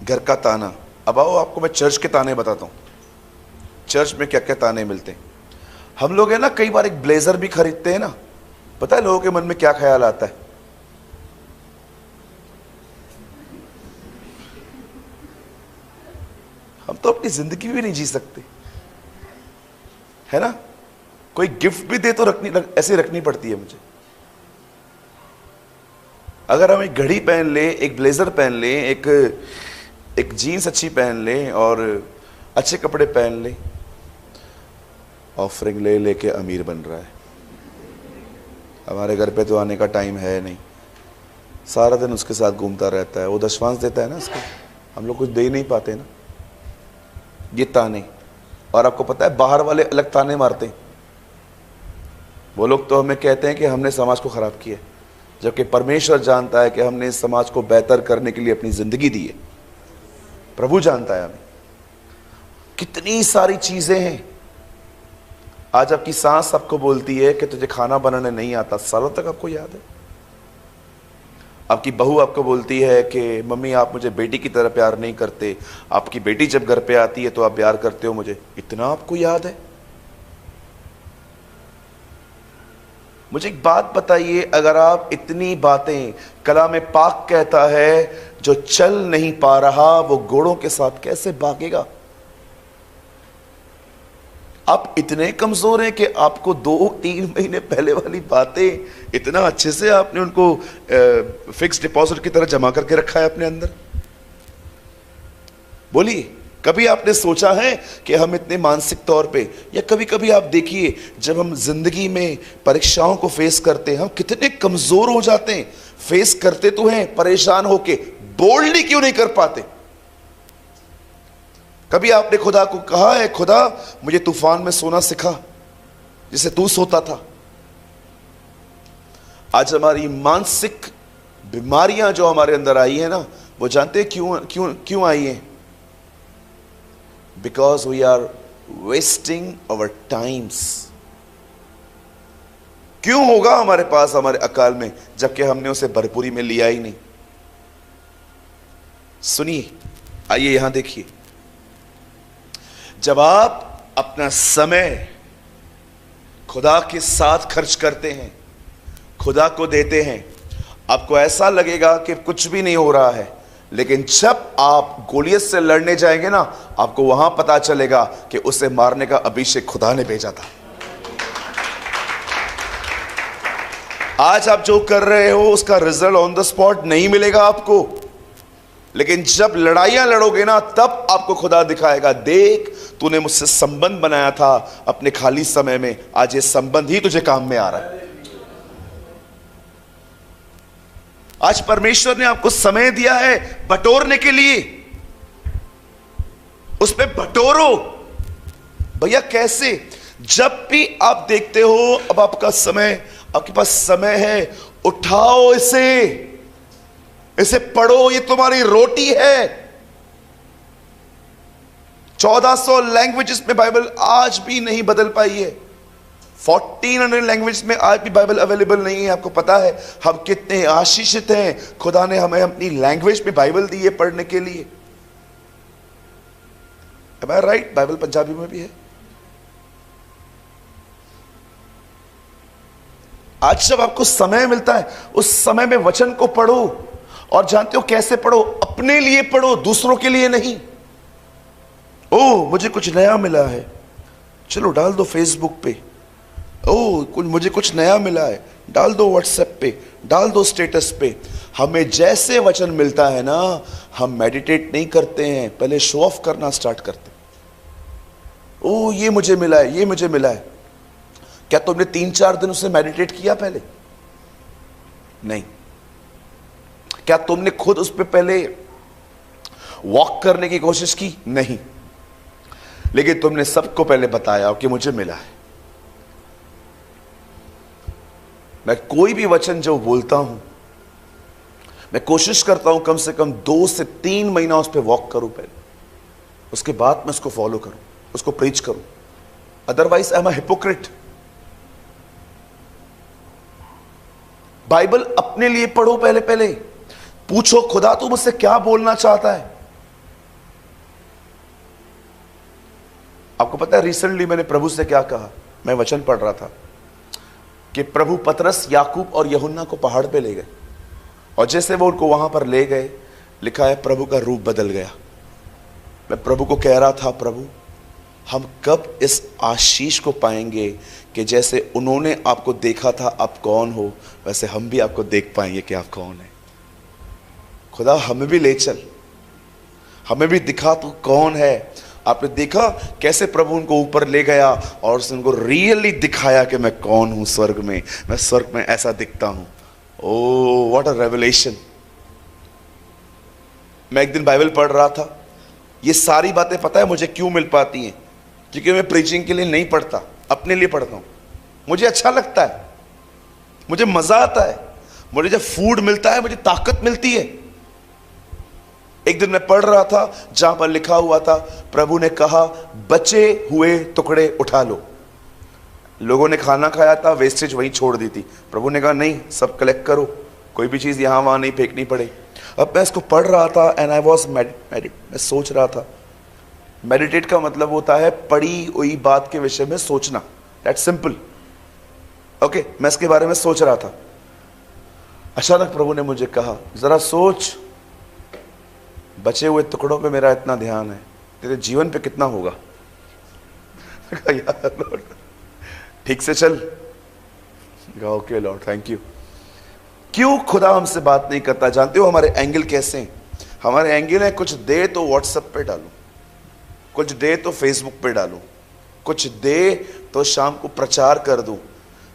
घर का ताना। अब आओ आपको मैं चर्च के ताने बताता हूं, चर्च में क्या क्या ताने मिलते हैं। हम लोग है ना, कई बार एक ब्लेजर भी खरीदते हैं ना, पता है लोगों के मन में क्या ख्याल आता है। हम तो अपनी जिंदगी भी नहीं जी सकते, है ना। कोई गिफ्ट भी दे तो ऐसे रखनी पड़ती है मुझे। अगर हम एक घड़ी पहन ले, एक ब्लेजर पहन ले, एक जीन्स अच्छी पहन ले और अच्छे कपड़े पहन ले, ऑफरिंग ले लेके अमीर बन रहा है। हमारे घर पे तो आने का टाइम है नहीं, सारा दिन उसके साथ घूमता रहता है, वो दशवांश देता है ना उसको, हम लोग कुछ दे ही नहीं पाते ना। ये ताने। और आपको पता है बाहर वाले अलग ताने मारते हैं। वो लोग तो हमें कहते हैं कि हमने समाज को खराब किया, जबकि परमेश्वर जानता है कि हमने इस समाज को बेहतर करने के लिए अपनी जिंदगी दी है। प्रभु जानता है हमें कितनी सारी चीजें हैं। आज आपकी सांस आपको बोलती है कि तुझे खाना बनाने नहीं आता, सालों तक आपको याद है। आपकी बहू आपको बोलती है कि मम्मी आप मुझे बेटी की तरह प्यार नहीं करते, आपकी बेटी जब घर पे आती है तो आप प्यार करते हो मुझे, इतना आपको याद है। मुझे एक बात बताइए, अगर आप इतनी बातें, कलाम पाक कहता है जो चल नहीं पा रहा वो घोड़ों के साथ कैसे भागेगा। आप इतने कमजोर हैं कि आपको 2-3 महीने पहले वाली बातें इतना अच्छे से आपने उनको फिक्स डिपॉजिट की तरह जमा करके रखा है अपने अंदर। बोलिए, कभी आपने सोचा है कि हम इतने मानसिक तौर पे, या कभी कभी आप देखिए जब हम जिंदगी में परीक्षाओं को फेस करते हैं हम कितने कमजोर हो जाते हैं। फेस करते तो हैं, परेशान होके बोल्डली क्यों नहीं कर पाते। कभी आपने खुदा को कहा है खुदा मुझे तूफान में सोना सिखा जिसे तू सोता था। आज हमारी मानसिक बीमारियां जो हमारे अंदर आई है ना, वो जानते हैं क्यों क्यों क्यों आई है। Because we are wasting our times. क्यों होगा हमारे पास हमारे अकाल में जबकि हमने उसे भरपूरी में लिया ही नहीं। सुनिए, आइए यहां देखिए, जब आप अपना समय खुदा के साथ खर्च करते हैं, खुदा को देते हैं, आपको ऐसा लगेगा कि कुछ भी नहीं हो रहा है। लेकिन जब आप गोलियत से लड़ने जाएंगे ना, आपको वहां पता चलेगा कि उसे मारने का अभिषेक खुदा ने भेजा था। आज आप जो कर रहे हो उसका रिजल्ट ऑन द स्पॉट नहीं मिलेगा आपको, लेकिन जब लड़ाइयां लड़ोगे ना तब आपको खुदा दिखाएगा, देख तूने मुझसे संबंध बनाया था अपने खाली समय में, आज ये संबंध ही तुझे काम में आ रहा है। आज परमेश्वर ने आपको समय दिया है बटोरने के लिए, उस पे बटोरो। भैया कैसे? जब भी आप देखते हो अब आपका समय, आपके पास समय है, उठाओ इसे पढ़ो, ये तुम्हारी रोटी है। 1400 लैंग्वेजेस में बाइबल आज भी नहीं बदल पाई है। 1400 लैंग्वेज में आज भी बाइबल अवेलेबल नहीं है। आपको पता है हम कितने आशीषित हैं, खुदा ने हमें अपनी लैंग्वेज में बाइबल दी है पढ़ने के लिए। Am I right? Bible Punjabi में भी है। आज जब आपको समय मिलता है उस समय में वचन को पढ़ो, और जानते हो कैसे पढ़ो? अपने लिए पढ़ो, दूसरों के लिए नहीं। ओ मुझे कुछ नया मिला है, चलो डाल दो फेसबुक पे। ओ मुझे कुछ नया मिला है, डाल दो व्हाट्सएप पे, डाल दो स्टेटस पे। हमें जैसे वचन मिलता है ना, हम मेडिटेट नहीं करते हैं, पहले शो ऑफ करना स्टार्ट करते हैं। ओ ये मुझे मिला है, ये मुझे मिला है। क्या तुमने 3-4 दिन उसे मेडिटेट किया पहले? नहीं। क्या तुमने खुद उस पर पहले वॉक करने की कोशिश की? नहीं, लेकिन तुमने सबको पहले बताया कि मुझे मिला है। मैं कोई भी वचन जो बोलता हूं, मैं कोशिश करता हूं कम से कम 2 से 3 महीना उस पर वॉक करूं पहले, उसके बाद मैं उसको फॉलो करूं, उसको प्रीच करूं। Otherwise I am a hypocrite. Bible अपने लिए पढ़ो, पहले पहले पूछो खुदा तू मुझसे क्या बोलना चाहता है। आपको पता है रिसेंटली मैंने प्रभु से क्या कहा? मैं वचन पढ़ रहा था कि प्रभु पतरस, याकूब और यूहन्ना को पहाड़ पे ले गए, और जैसे वो उनको वहां पर ले गए, लिखा है प्रभु का रूप बदल गया। मैं प्रभु को कह रहा था, प्रभु हम कब इस आशीष को पाएंगे कि जैसे उन्होंने आपको देखा था आप कौन हो, वैसे हम भी आपको देख पाएंगे कि आप कौन है। खुदा हमें भी ले चल, हमें भी दिखा तू कौन है। आपने देखा कैसे प्रभु उनको ऊपर ले गया और उसने उनको रियली दिखाया कि मैं कौन हूं स्वर्ग में, मैं स्वर्ग में ऐसा दिखता हूं। Oh what a revelation. मैं एक दिन बाइबल पढ़ रहा था, ये सारी बातें पता है मुझे क्यों मिल पाती हैं? क्योंकि मैं प्रीचिंग के लिए नहीं पढ़ता, अपने लिए पढ़ता हूं। मुझे अच्छा लगता है, मुझे मजा आता है, मुझे जब फूड मिलता है मुझे ताकत मिलती है। एक दिन मैं पढ़ रहा था जहां पर लिखा हुआ था, प्रभु ने कहा बचे हुए टुकड़े उठा लो। लोगों ने खाना खाया था, वेस्टेज वहीं छोड़ दी थी। प्रभु ने कहा नहीं, सब कलेक्ट करो, कोई भी चीज यहां वहां नहीं फेंकनी पड़े। अब मैं इसको पढ़ रहा था एंड आई वॉज मैं सोच रहा था। मेडिटेट का मतलब होता है पढ़ी हुई बात के विषय में सोचना, दैट्स सिंपल। ओके, मैं इसके बारे में सोच रहा था। अचानक प्रभु ने मुझे कहा जरा सोच, बचे हुए टुकड़ों पे मेरा इतना ध्यान है, तेरे जीवन पे कितना होगा? यार लॉर्ड ठीक से चल। Okay Lord thank you. क्यों खुदा हमसे बात नहीं करता? जानते हो हमारे एंगल कैसे हैं? हमारे एंगल है कुछ दे तो व्हाट्सएप पे डालूं, कुछ दे तो फेसबुक पे डालूं, कुछ दे तो शाम को प्रचार कर दूं।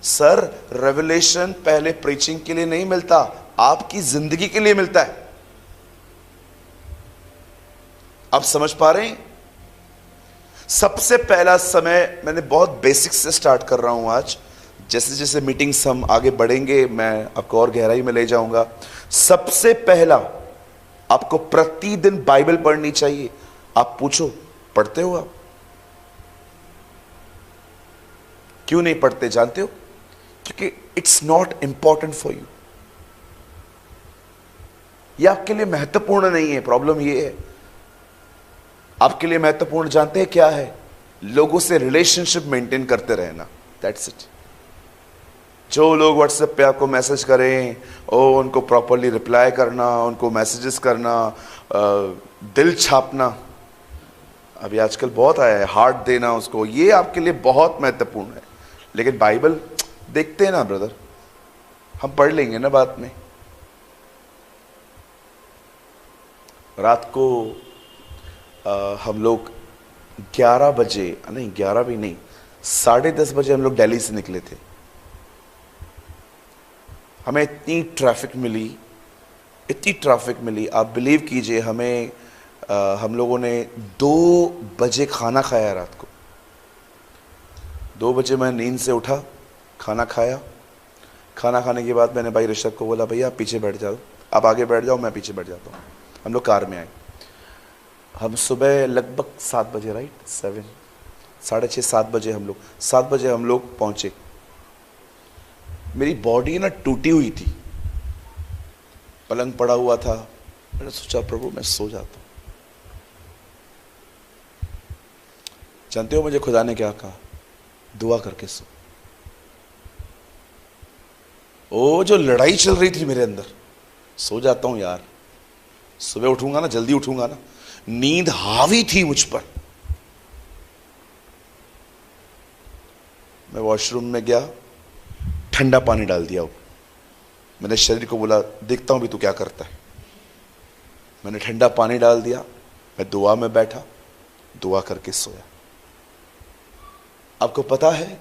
सर रेवलेशन पहले प्रीचिंग के लिए नहीं मिलता, आपकी जिंदगी के लिए मिलता है। आप समझ पा रहे हैं? सबसे पहला समय, मैंने बहुत बेसिक से स्टार्ट कर रहा हूं आज, जैसे जैसे मीटिंग्स हम आगे बढ़ेंगे मैं आपको और गहराई में ले जाऊंगा। सबसे पहला आपको प्रतिदिन बाइबल पढ़नी चाहिए। आप पूछो पढ़ते हो? आप क्यों नहीं पढ़ते जानते हो? क्योंकि it's not important for you, ये आपके लिए महत्वपूर्ण नहीं है। प्रॉब्लम ये है, आपके लिए महत्वपूर्ण जानते हैं क्या है? लोगों से रिलेशनशिप मेंटेन करते रहना, दैट्स इट। जो लोग व्हाट्सएप पे आपको मैसेज करें, उनको प्रॉपरली रिप्लाई करना, उनको मैसेजेस करना, दिल छापना, अभी आजकल बहुत आया है, हार्ट देना उसको, ये आपके लिए बहुत महत्वपूर्ण है। लेकिन बाइबल देखते हैं ना ब्रदर, हम पढ़ लेंगे ना बाद में। रात को हम लोग 11 बजे, नहीं 11 भी नहीं, 10:30 बजे हम लोग दिल्ली से निकले थे। हमें इतनी ट्रैफिक मिली, आप बिलीव कीजिए। हमें हम लोगों ने 2 बजे खाना खाया रात को। 2 बजे मैं नींद से उठा, खाना खाया। खाना खाने के बाद मैंने भाई ऋषभ को बोला भैया आप पीछे बैठ जाओ, आप आगे बैठ जाओ, मैं पीछे बैठ जाता हूँ। हम लोग कार में आए। हम सुबह लगभग 7 बजे, राइट 7, 6:30 7 बजे हम लोग 7 बजे हम लोग पहुंचे। मेरी बॉडी ना टूटी हुई थी, पलंग पड़ा हुआ था। मैंने सोचा प्रभु मैं सो जाता हूं। जानते हो मुझे खुदा ने क्या कहा? दुआ करके सो। ओ जो लड़ाई चल रही थी मेरे अंदर, सो जाता हूं यार, सुबह उठूंगा ना, जल्दी उठूंगा ना। नींद हावी थी मुझ पर। मैं वॉशरूम में गया, ठंडा पानी डाल दिया। मैंने शरीर को बोला देखता हूं भी तू क्या करता है। मैंने ठंडा पानी डाल दिया, मैं दुआ में बैठा, दुआ करके सोया। आपको पता है,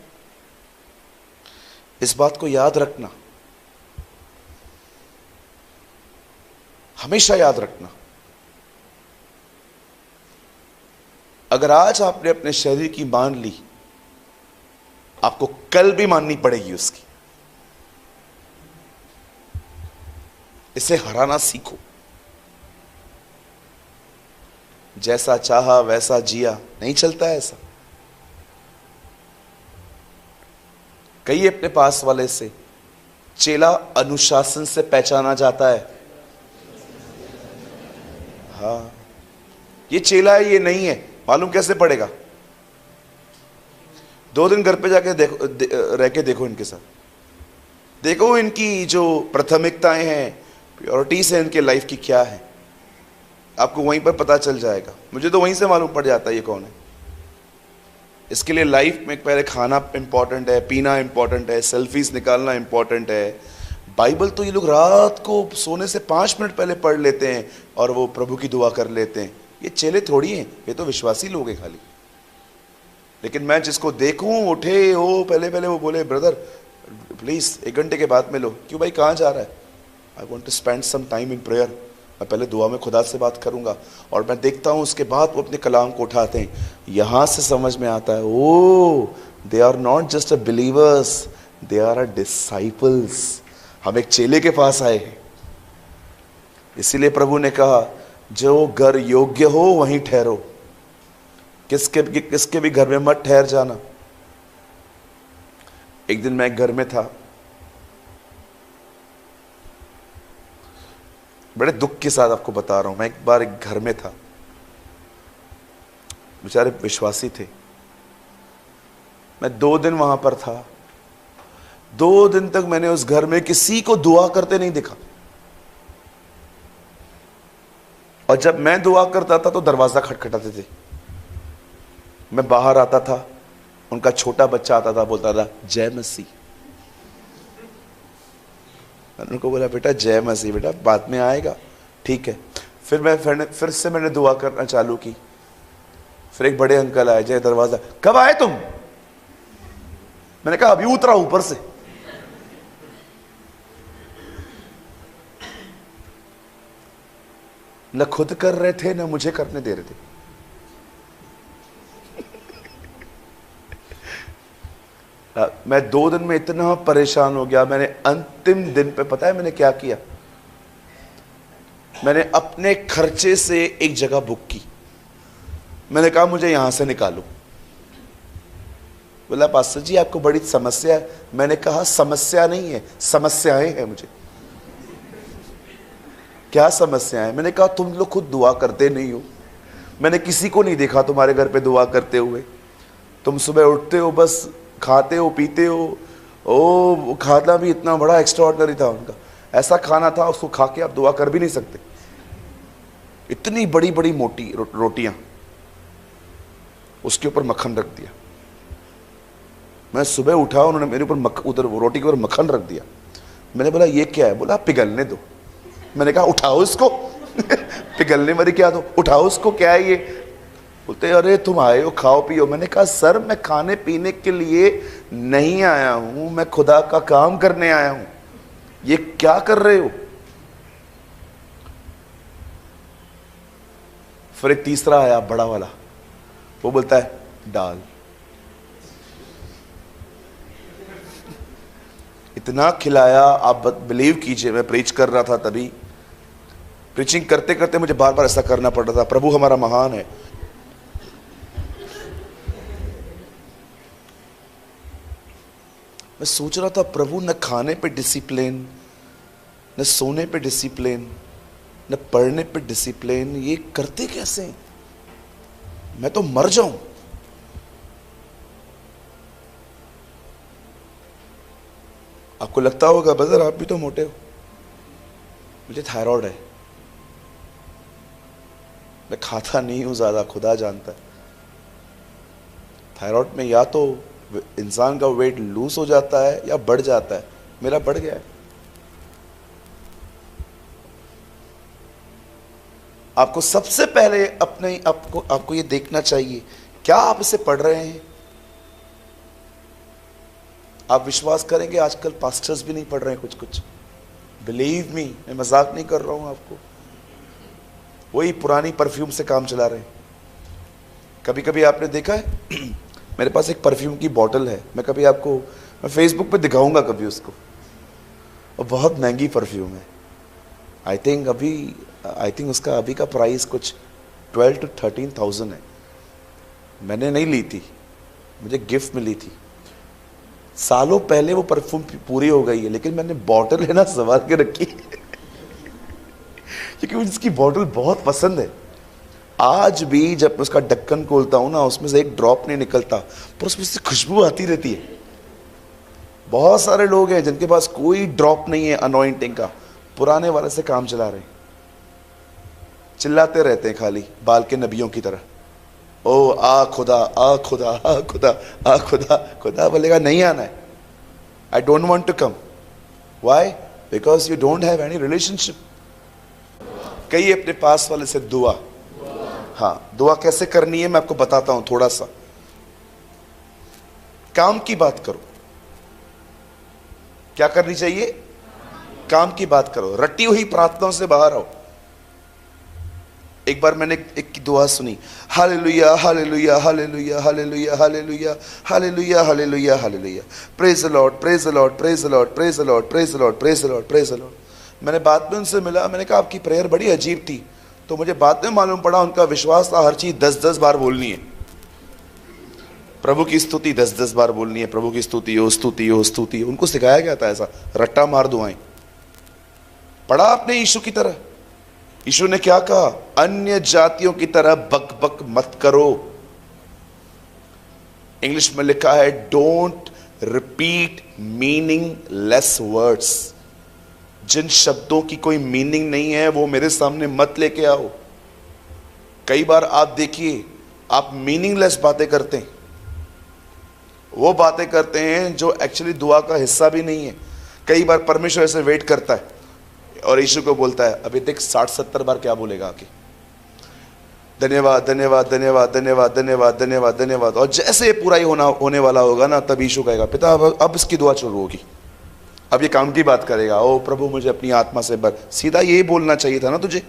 इस बात को याद रखना, हमेशा याद रखना, अगर आज आपने अपने शरीर की मान ली, आपको कल भी माननी पड़ेगी उसकी। इसे हराना सीखो। जैसा चाहा वैसा जिया, नहीं चलता है ऐसा। कई अपने पास वाले से, चेला अनुशासन से पहचाना जाता है। हाँ, ये चेला है, ये नहीं है, मालूम कैसे पड़ेगा? 2 दिन घर पे जाके देखो, रह के देखो इनके साथ, देखो इनकी जो प्राथमिकताएं हैं, प्योरिटीज है इनके लाइफ की क्या है, आपको वहीं पर पता चल जाएगा। मुझे तो वहीं से मालूम पड़ जाता है ये कौन है। इसके लिए लाइफ में पहले खाना इंपॉर्टेंट है, पीना इंपॉर्टेंट है, सेल्फीज निकालना इंपॉर्टेंट है। बाइबल तो ये लोग रात को सोने से 5 मिनट पहले पढ़ लेते हैं और वो प्रभु की दुआ कर लेते हैं। ये चेले थोड़ी हैं, ये तो विश्वासी लोग हैं खाली। लेकिन मैं जिसको देखूं उठे हो पहले पहले वो बोले, ब्रदर प्लीज 1 घंटे के बाद मिलो। क्यों भाई, कहाँ जा रहा है? I want to spend some time in prayer. मैं पहले दुआ में खुदा से बात करूंगा, और मैं देखता हूं उसके बाद वो अपने कलाम को उठाते हैं। यहां से समझ में आता है, oh they are not just a believers, they are a disciples. हम एक चेले के पास आए हैं। इसीलिए प्रभु ने कहा, जो घर योग्य हो वहीं ठहरो, किसके भी घर में मत ठहर जाना। एक दिन मैं एक घर में था, बड़े दुख के साथ आपको बता रहा हूं, मैं एक बार एक घर में था, बेचारे विश्वासी थे। मैं 2 दिन वहां पर था। 2 दिन तक मैंने उस घर में किसी को दुआ करते नहीं देखा, और जब मैं दुआ करता था तो दरवाजा खटखटाते थे। मैं बाहर आता था, उनका छोटा बच्चा आता था, बोलता था जय मसीह। मैंने उनको बोला, बेटा जय मसीह, बेटा बाद में आएगा, ठीक है। फिर से मैंने दुआ करना चालू की। फिर एक बड़े अंकल आए, जय दरवाजा, कब आए तुम? मैंने कहा अभी उतरा ऊपर से। न खुद कर रहे थे न मुझे करने दे रहे थे। मैं 2 दिन में इतना परेशान हो गया। मैंने अंतिम दिन पे, पता है मैंने क्या किया? मैंने अपने खर्चे से एक जगह बुक की। मैंने कहा मुझे यहां से निकालो। बोला पास्टर जी आपको बड़ी समस्या है। मैंने कहा समस्या नहीं है, समस्याएं हैं मुझे। क्या समस्या है? मैंने कहा तुम लोग खुद दुआ करते नहीं हो, मैंने किसी को नहीं देखा तुम्हारे घर पे दुआ करते हुए। तुम सुबह उठते हो, बस खाते हो पीते हो। ओ खाना भी इतना बड़ा एक्स्ट्राऑर्डिनरी था उनका, ऐसा खाना था उसको खा के आप दुआ कर भी नहीं सकते। इतनी बड़ी बड़ी मोटी रोटियां, उसके ऊपर मक्खन रख दिया। मैं सुबह उठा, उन्होंने मेरे ऊपर उधर रोटी के ऊपर मक्खन रख दिया। मैंने बोला ये क्या है? बोला पिघलने दो। मैंने कहा उठाओ इसको। पिघलने वाली क्या दो, उठाओ इसको, क्या है ये? बोलते अरे तुम आए हो खाओ पियो। मैंने कहा सर मैं खाने पीने के लिए नहीं आया हूं, मैं खुदा का काम करने आया हूं, ये क्या कर रहे हो? फिर एक तीसरा आया बड़ा वाला, वो बोलता है दाल। इतना खिलाया, आप बिलीव कीजिए, मैं प्रीच कर रहा था तभी, प्रीचिंग करते करते मुझे बार बार ऐसा करना पड़ रहा था। प्रभु हमारा महान है। मैं सोच रहा था प्रभु न खाने पे डिसिप्लिन, न सोने पे डिसिप्लिन, न पढ़ने पे डिसिप्लिन, ये करते कैसे हैं? मैं तो मर जाऊं। आपको लगता होगा ब्रदर आप भी तो मोटे हो। मुझे थायराइड है, मैं खाता नहीं हूं ज्यादा, खुदा जानता है। थायराइड में या तो इंसान का वेट लूज हो जाता है या बढ़ जाता है। मेरा बढ़ गया है। आपको सबसे पहले अपने आपको ये देखना चाहिए, क्या आप इसे पढ़ रहे हैं? आप विश्वास करेंगे आजकल पास्टर्स भी नहीं पढ़ रहे हैं कुछ कुछ। बिलीव मी, मैं मजाक नहीं कर रहा हूं आपको। वही पुरानी परफ्यूम से काम चला रहे हैं। कभी कभी आपने देखा है मेरे पास एक परफ्यूम की बॉटल है, मैं फेसबुक पे दिखाऊंगा कभी उसको, और बहुत महंगी परफ्यूम है। आई थिंक उसका अभी का प्राइस कुछ 12 to 13,000 है। मैंने नहीं ली थी, मुझे गिफ्ट मिली थी। सालों पहले वो परफ्यूम पूरी हो गई है, लेकिन मैंने बॉटल है ना संभाल के रखी क्योंकि मुझे इसकी बॉटल बहुत पसंद है। आज भी जब मैं उसका ढक्कन खोलता हूं ना, उसमें से एक ड्रॉप नहीं निकलता, पर उसमें से खुशबू आती रहती है। बहुत सारे लोग हैं जिनके पास कोई ड्रॉप नहीं है अनॉइंटिंग का, पुराने वाले से काम चला रहे हैं, चिल्लाते रहते हैं खाली बाल के नबियों की तरह, ओ आ खुदा आ खुदा आ खुदा आ खुदा। खुदा बोलेगा नहीं आना है, I don't want to come. Why? Because you don't have any relationship. कहिए अपने पास वाले से दुआ। हाँ, दुआ कैसे करनी है मैं आपको बताता हूं थोड़ा सा। काम की बात करो। क्या करनी चाहिए? काम की बात करो, रटी हुई प्रार्थनाओं से बाहर आओ। एक बार मैंने एक की दुआ सुनी, hallelujah hallelujah hallelujah hallelujah hallelujah hallelujah hallelujah hallelujah, praise the Lord praise the Lord praise the Lord praise the Lord praise the Lord praise the Lord praise the Lord. मैंने बाद में उनसे मिला, मैंने कहा आपकी प्रेयर बड़ी अजीब थी, तो मुझे बाद में मालूम पड़ा उनका विश्वास था हर चीज 10-10 बार बोलनी है। प्रभु की स्तुति 10-10 बार बोलनी है, प्रभु की स्तुति हो स्तुति हो स्तुति। उनको सिखाया गया था ऐसा, रट्टा मार दुआएं। पढ़ा आपने यीशु की तरह? यीशु ने क्या कहा? अन्य जातियों की तरह बक बक मत करो। इंग्लिश में लिखा है डोंट रिपीट मीनिंगलेस वर्ड्स। जिन शब्दों की कोई मीनिंग नहीं है वो मेरे सामने मत लेके आओ। कई बार आप देखिए, आप मीनिंगलेस बातें करते हैं, वो बातें करते हैं जो एक्चुअली दुआ का हिस्सा भी नहीं है। कई बार परमेश्वर ऐसे वेट करता है और यीशु को बोलता है अभी देख 60-70 बार क्या बोलेगा आके, धन्यवाद धन्यवाद धन्यवाद धन्यवाद धन्यवाद धन्यवाद धन्यवाद। और जैसे ये पूरा ही होने वाला होगा ना, तब यीशु कहेगा पिता अब इसकी दुआ शुरू होगी, अब ये काम की बात करेगा, ओ प्रभु मुझे अपनी आत्मा से भर। सीधा यही बोलना चाहिए था ना तुझे।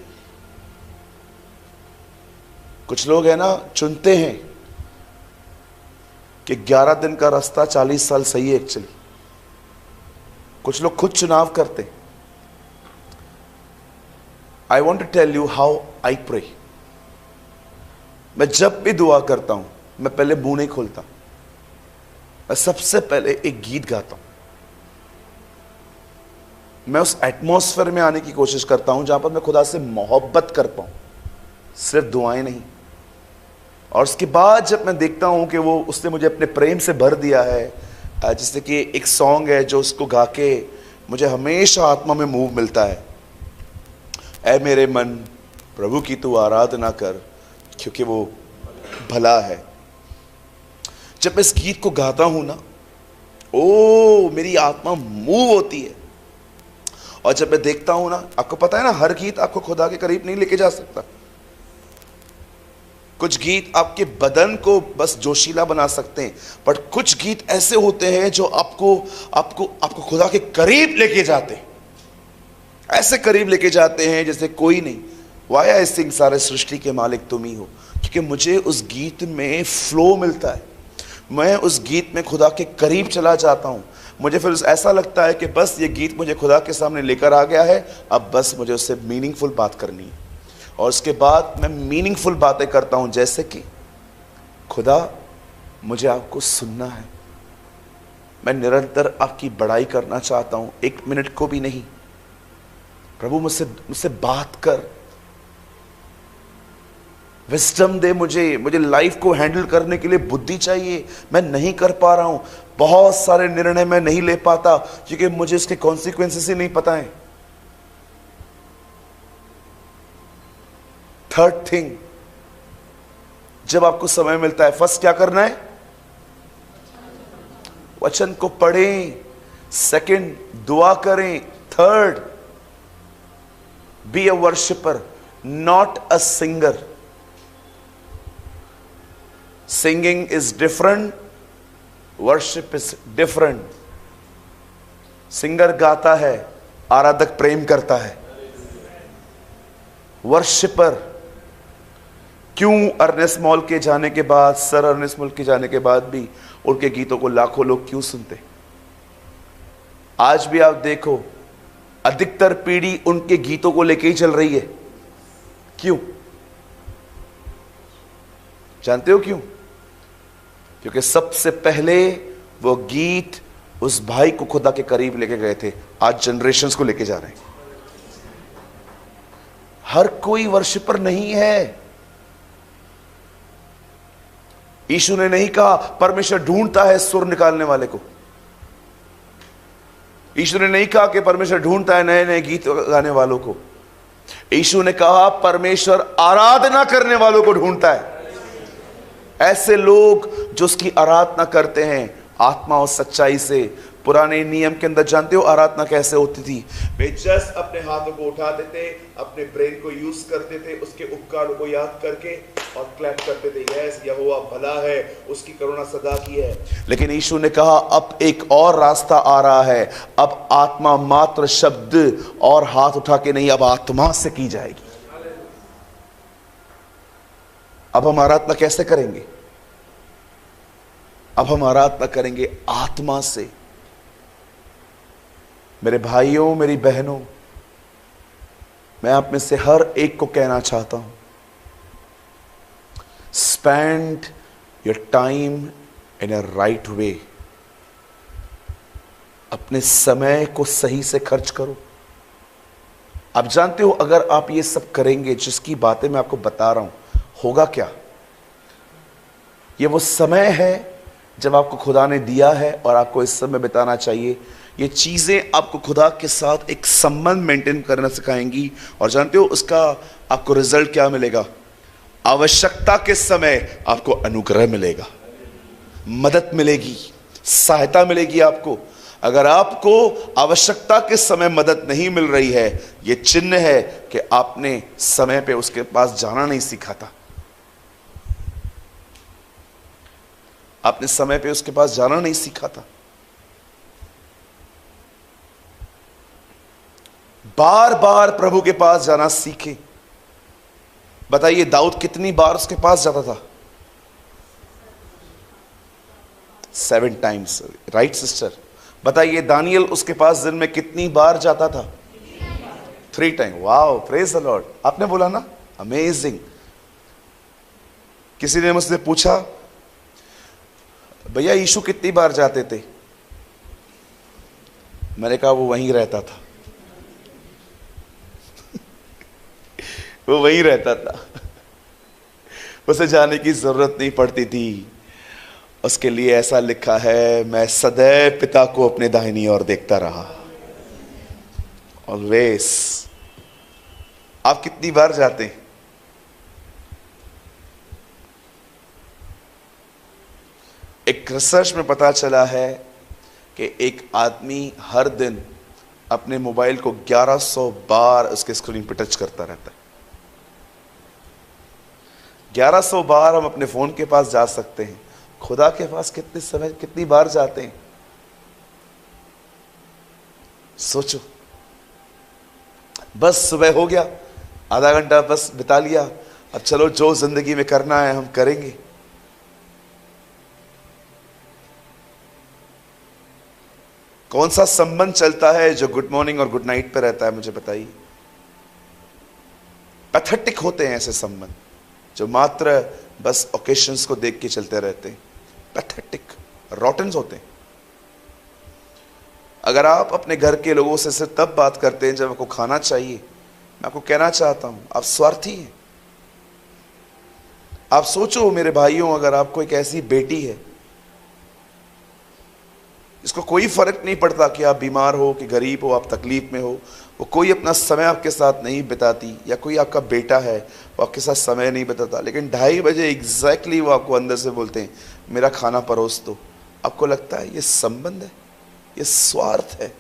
कुछ लोग है ना चुनते हैं कि 11 दिन का रास्ता 40 साल सही है एक्चुअली। कुछ लोग खुद चुनाव करते। I want to tell you how I pray. मैं जब भी दुआ करता हूं, मैं पहले मुंह नहीं खोलता, मैं सबसे पहले एक गीत गाता हूं। मैं उस एटमॉस्फेयर में आने की कोशिश करता हूं जहां पर मैं खुदा से मोहब्बत कर पाऊं, सिर्फ दुआएं नहीं। और उसके बाद जब मैं देखता हूं कि वो उसने मुझे अपने प्रेम से भर दिया है, जैसे कि एक सॉन्ग है जो उसको गा के मुझे हमेशा आत्मा में मूव मिलता है, ऐ मेरे मन प्रभु की तू आराधना कर क्योंकि वो भला है। जब मैं इस गीत को गाता हूं ना, ओ मेरी आत्मा मूव होती है। और जब मैं देखता हूं ना, आपको पता है ना हर गीत आपको खुदा के करीब नहीं लेके जा सकता। कुछ गीत आपके बदन को बस जोशीला बना सकते हैं, बट कुछ गीत ऐसे होते हैं जो आपको आपको आपको खुदा के करीब लेके जाते हैं, ऐसे करीब लेके जाते हैं जैसे कोई नहीं। वाई आई सिंग सारे सृष्टि के मालिक तुम ही हो, क्योंकि मुझे उस गीत में फ्लो मिलता है। मैं उस गीत में खुदा के करीब चला जाता हूं। मुझे फिर ऐसा लगता है कि बस ये गीत मुझे खुदा के सामने लेकर आ गया है, अब बस मुझे उससे मीनिंगफुल बात करनी है। और उसके बाद मैं मीनिंगफुल बातें करता हूं, जैसे कि खुदा मुझे आपको सुनना है, मैं निरंतर आपकी बड़ाई करना चाहता हूं, 1 मिनट को भी नहीं। प्रभु मुझसे बात कर, विस्डम दे मुझे लाइफ को हैंडल करने के लिए बुद्धि चाहिए। मैं नहीं कर पा रहा हूं, बहुत सारे निर्णय मैं नहीं ले पाता क्योंकि मुझे इसके कॉन्सिक्वेंसेस ही नहीं पता है। थर्ड थिंग, जब आपको समय मिलता है, फर्स्ट क्या करना है? वचन को पढ़ें। सेकंड, दुआ करें। Third, be a worshipper not a singer. Singing is different, worship is different. Singer गाता है, आराधक प्रेम करता है। वर्शिपर क्यों अर्नेस्ट मॉल के जाने के बाद, सर अर्नेस्ट मॉल के जाने के बाद भी उनके गीतों को लाखों लोग क्यों सुनते? आज भी आप देखो, अधिकतर पीढ़ी उनके गीतों को लेके ही चल रही है। क्यों? जानते हो क्यों? क्योंकि सबसे पहले वो गीत उस भाई को खुदा के करीब लेके गए थे, आज जनरेशंस को लेके जा रहे हैं। हर कोई वर्शिपर नहीं है। यीशु ने नहीं कहा परमेश्वर ढूंढता है सुर निकालने वाले को। यीशु ने नहीं कहा कि परमेश्वर ढूंढता है नए नए गीत गाने वालों को। यीशु ने कहा परमेश्वर आराधना करने वालों को ढूंढता है। ऐसे लोग जो उसकी आराधना करते हैं आत्मा और सच्चाई से। पुराने नियम के अंदर जानते हो आराधना कैसे होती थी? वे जस्ट अपने हाथों को उठाते थे, अपने ब्रेन को यूज करते थे, उसके उपकारों को याद करके और क्लैप करते थे, यस यहोवा भला है, उसकी करुणा सदा की है। लेकिन यीशु ने कहा अब एक और रास्ता आ रहा है। अब आत्मा मात्र शब्द और हाथ उठा के नहीं, अब आत्मा से की जाएगी। अब हम आराधना कैसे करेंगे? अब हम आराधना करेंगे आत्मा से। मेरे भाइयों, मेरी बहनों, मैं आप में से हर एक को कहना चाहता हूं, spend your time in a right way. अपने समय को सही से खर्च करो। आप जानते हो अगर आप ये सब करेंगे, जिसकी बातें मैं आपको बता रहा हूं, होगा क्या? ये वो समय है जब आपको खुदा ने दिया है और आपको इस समय बिताना चाहिए। ये चीजें आपको खुदा के साथ एक संबंध मेंटेन करना सिखाएंगी। और जानते हो उसका आपको रिजल्ट क्या मिलेगा? आवश्यकता के समय आपको अनुग्रह मिलेगा, मदद मिलेगी, सहायता मिलेगी आपको। अगर आपको आवश्यकता के समय मदद नहीं मिल रही है, यह चिन्ह है कि आपने समय पे उसके पास जाना नहीं सीखा था। आपने समय पे उसके पास जाना नहीं सीखा था। बार बार प्रभु के पास जाना सीखे। बताइए दाऊद कितनी बार उसके पास जाता था? 7 टाइम्स, राइट सिस्टर? बताइए दानियल उसके पास दिन में कितनी बार जाता था? 3 time. Wow, praise the Lord. आपने बोला ना, अमेजिंग। किसी ने मुझसे पूछा भैया यीशु कितनी बार जाते थे? मैंने कहा वो वहीं रहता था। वो वहीं रहता था, उसे जाने की जरूरत नहीं पड़ती थी। उसके लिए ऐसा लिखा है, मैं सदैव पिता को अपने दाहिनी ओर देखता रहा। ऑलवेज। आप कितनी बार जाते हैं? एक रिसर्च में पता चला है कि एक आदमी हर दिन अपने मोबाइल को 1100 बार उसके स्क्रीन पर टच करता रहता है। 1100 बार हम अपने फोन के पास जा सकते हैं। खुदा के पास कितने समय, कितनी बार जाते हैं? सोचो। बस सुबह हो गया, आधा घंटा बस बिता लिया, अब चलो जो जिंदगी में करना है हम करेंगे। कौन सा संबंध चलता है जो गुड मॉर्निंग और गुड नाइट पे रहता है? मुझे बताइए। पैथेटिक होते हैं ऐसे संबंध जो मात्र बस ओकेशंस को देख के चलते रहते हैं। पैथेटिक, रॉटन्स होते हैं। अगर आप अपने घर के लोगों से सिर्फ तब बात करते हैं जब आपको खाना चाहिए, मैं आपको कहना चाहता हूं आप स्वार्थी हैं। आप सोचो मेरे भाइयों, अगर आपको एक ऐसी बेटी है इसको कोई फर्क नहीं पड़ता कि आप बीमार हो कि गरीब हो, आप तकलीफ में हो, वो कोई अपना समय आपके साथ नहीं बिताती, या कोई आपका बेटा है वो आपके साथ समय नहीं बिताता, लेकिन 2:30 बजे एग्जैक्टली वो आपको अंदर से बोलते हैं मेरा खाना परोस दो। आपको लगता है ये संबंध है? ये स्वार्थ है।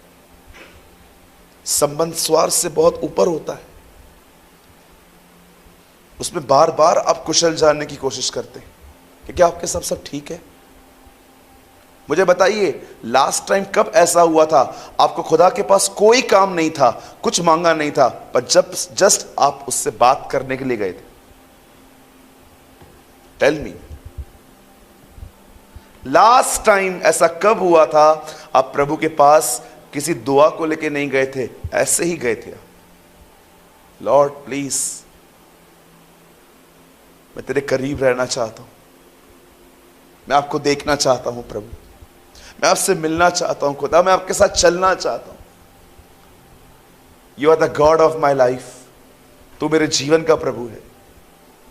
संबंध स्वार्थ से बहुत ऊपर होता है। उसमें बार बार आप कुशल जानने की कोशिश करते हैं कि क्या आपके साथ सब ठीक है। मुझे बताइए लास्ट टाइम कब ऐसा हुआ था आपको खुदा के पास कोई काम नहीं था, कुछ मांगा नहीं था, पर जब जस्ट आप उससे बात करने के लिए गए थे? टेल मी, लास्ट टाइम ऐसा कब हुआ था आप प्रभु के पास किसी दुआ को लेके नहीं गए थे, ऐसे ही गए थे? लॉर्ड प्लीज, मैं तेरे करीब रहना चाहता हूं, मैं आपको देखना चाहता हूं प्रभु, मैं आपसे मिलना चाहता हूं खुदा, मैं आपके साथ चलना चाहता हूं। You are the God of my life, तू मेरे जीवन का प्रभु है।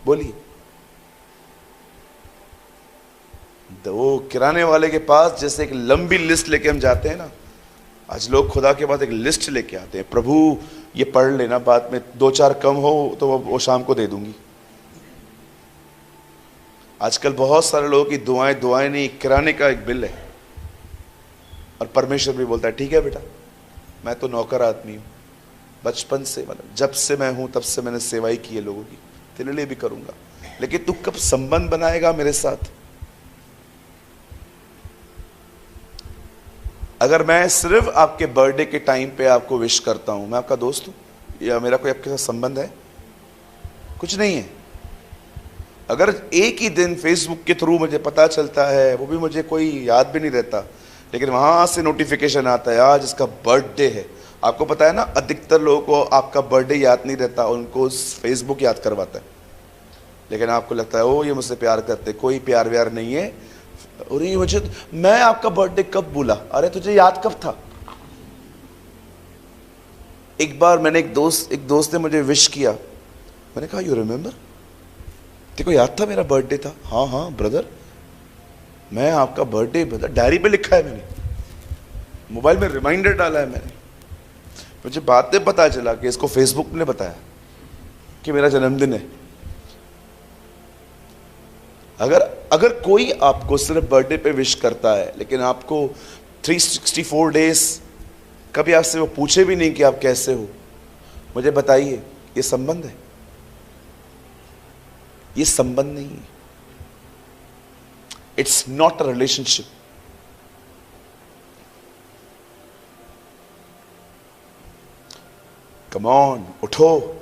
बोलिए। वो किराने वाले के पास जैसे एक लंबी लिस्ट लेके हम जाते हैं ना, आज लोग खुदा के पास एक लिस्ट लेके आते हैं, प्रभु ये पढ़ लेना, बाद में 2-4 कम हो तो वो शाम को दे दूंगी। आजकल बहुत सारे लोगों की दुआएं नहीं, किराने का एक बिल है, और परमेश्वर भी बोलता है ठीक है बेटा, मैं तो नौकर आदमी हूं, बचपन से, मतलब जब से मैं हूं तब से मैंने सेवाई की है लोगों की, तेरे लिए भी करूंगा, लेकिन तू कब संबंध बनाएगा मेरे साथ? अगर मैं सिर्फ आपके बर्थडे के टाइम पे आपको विश करता हूं, मैं आपका दोस्त हूं या मेरा कोई आपके साथ संबंध है? कुछ नहीं है। अगर एक ही दिन फेसबुक के थ्रू मुझे पता चलता है, वो भी मुझे कोई याद भी नहीं रहता, लेकिन वहां से नोटिफिकेशन आता है आज इसका बर्थडे है। आपको पता है ना, अधिकतर लोगों को आपका बर्थडे याद नहीं रहता, उनको फेसबुक याद करवाता है, लेकिन आपको लगता है ओ ये मुझसे प्यार करते। कोई प्यार व्यार नहीं है। अरे मुझे, मैं आपका बर्थडे कब भूला? अरे तुझे याद कब था? एक बार मैंने एक दोस्त ने मुझे विश किया, मैंने कहा यू रिमेंबर, तेरे को याद था मेरा बर्थडे था? हाँ हाँ ब्रदर, मैं आपका बर्थडे ब्रदर डायरी पे लिखा है मैंने, मोबाइल में रिमाइंडर डाला है मैंने। मुझे बाद में पता चला कि इसको फेसबुक ने बताया कि मेरा जन्मदिन है। अगर कोई आपको सिर्फ बर्थडे पे विश करता है, लेकिन आपको 364 डेज कभी आपसे वो पूछे भी नहीं कि आप कैसे हो, मुझे बताइए ये संबंध है? ये संबंध नहीं है। It's not a relationship. Come on, उठो।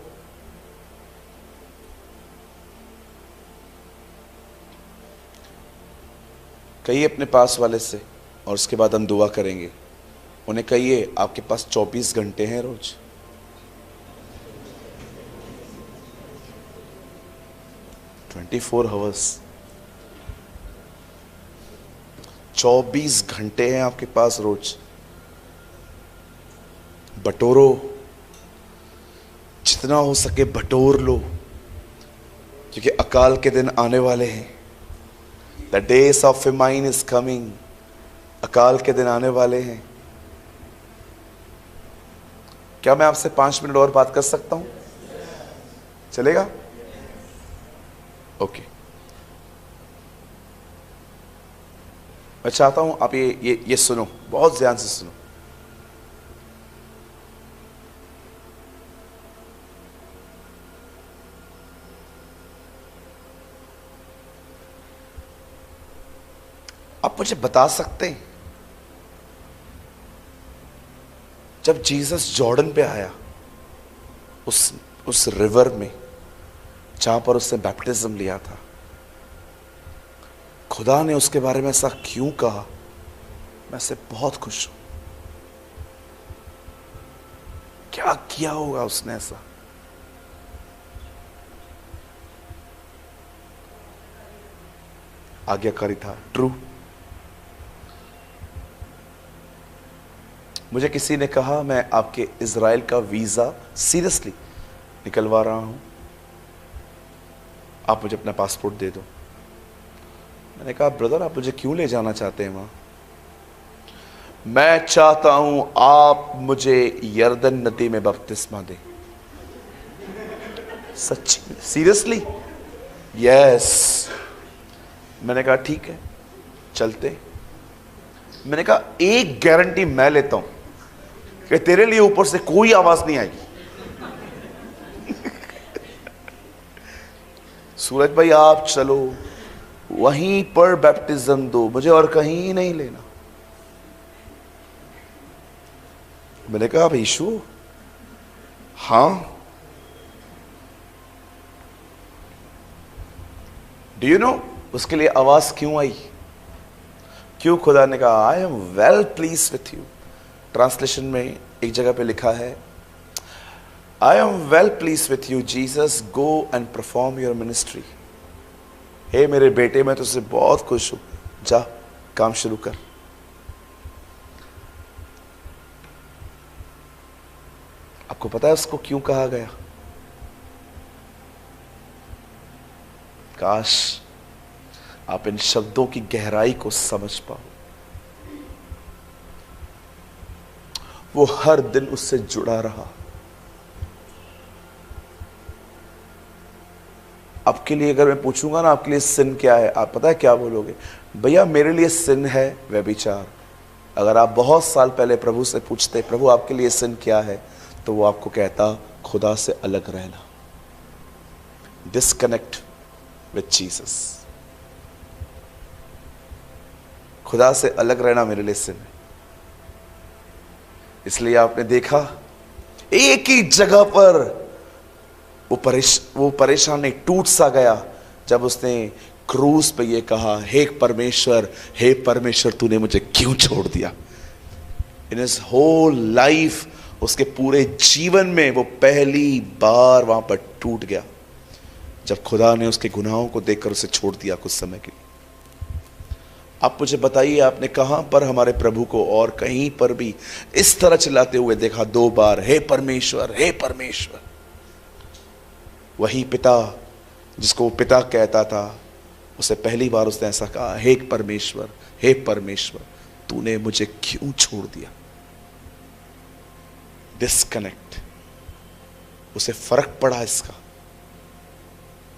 कहिए अपने पास वाले से, और उसके बाद हम दुआ करेंगे। उन्हें कहिए आपके पास 24 घंटे हैं रोज। ट्वेंटी 24 घंटे हैं आपके पास रोज। बटोरो, जितना हो सके बटोर लो, क्योंकि अकाल के दिन आने वाले हैं। The days of famine is coming. अकाल के दिन आने वाले हैं। क्या मैं आपसे 5 मिनट और बात कर सकता हूं? चलेगा? ओके। मैं चाहता हूं आप ये सुनो, बहुत ध्यान से सुनो। आप मुझे बता सकते हैं, जब जीसस जॉर्डन पे आया, उस रिवर में जहां पर उसने बैप्टिज्म लिया था, खुदा ने उसके बारे में ऐसा क्यों कहा? मैं इससे बहुत खुश हूं। क्या किया होगा उसने ऐसा? आज्ञाकारी था, ट्रू। मुझे किसी ने कहा मैं आपके इजराइल का वीजा सीरियसली निकलवा रहा हूं, आप मुझे अपना पासपोर्ट दे दो। मैंने कहा ब्रदर आप मुझे क्यों ले जाना चाहते हैं वहां? मैं चाहता हूं आप मुझे यर्दन नदी में बपतिस्मा दें। सच्ची, सीरियसली? यस। मैंने कहा ठीक है चलते। मैंने कहा एक गारंटी मैं लेता हूं कि तेरे लिए ऊपर से कोई आवाज नहीं आएगी। सूरज भाई आप चलो, वहीं पर बैप्टिज्म दो, मुझे और कहीं नहीं लेना। मैंने कहा अब यीशु, हाँ, डू यू नो उसके लिए आवाज क्यों आई? क्यों खुदा ने कहा I am well pleased with you. Translation में एक जगह पे लिखा है I am well pleased with you Jesus, go and perform your ministry. हे मेरे बेटे, मैं तुझसे बहुत खुश हूं, जा काम शुरू कर। आपको पता है उसको क्यों कहा गया? काश आप इन शब्दों की गहराई को समझ पाओ। वो हर दिन उससे जुड़ा रहा। आपके लिए अगर मैं पूछूंगा ना आपके लिए सिन क्या है, आप पता है क्या बोलोगे? भैया मेरे लिए सिन है व्यभिचार। अगर आप बहुत साल पहले प्रभु से पूछते प्रभु आपके लिए सिन क्या है, तो वो आपको कहता खुदा से अलग रहना, डिस्कनेक्ट विथ जीसस। खुदा से अलग रहना मेरे लिए सिन है। इसलिए आपने देखा एक ही जगह पर वो परेशान नहीं, टूट सा गया जब उसने क्रूस पे ये कहा हे परमेश्वर तूने मुझे क्यों छोड़ दिया। इन हिज होल लाइफ, उसके पूरे जीवन में वो पहली बार वहां पर टूट गया जब खुदा ने उसके गुनाहों को देखकर उसे छोड़ दिया कुछ समय के लिए। आप मुझे बताइए आपने कहां पर हमारे प्रभु को और कहीं पर भी इस तरह चिल्लाते हुए देखा? 2 बार हे परमेश्वर, हे परमेश्वर। वही पिता जिसको वो पिता कहता था, उसे पहली बार उसने ऐसा कहा हे परमेश्वर तूने मुझे क्यों छोड़ दिया। डिस्कनेक्ट, उसे फर्क पड़ा इसका।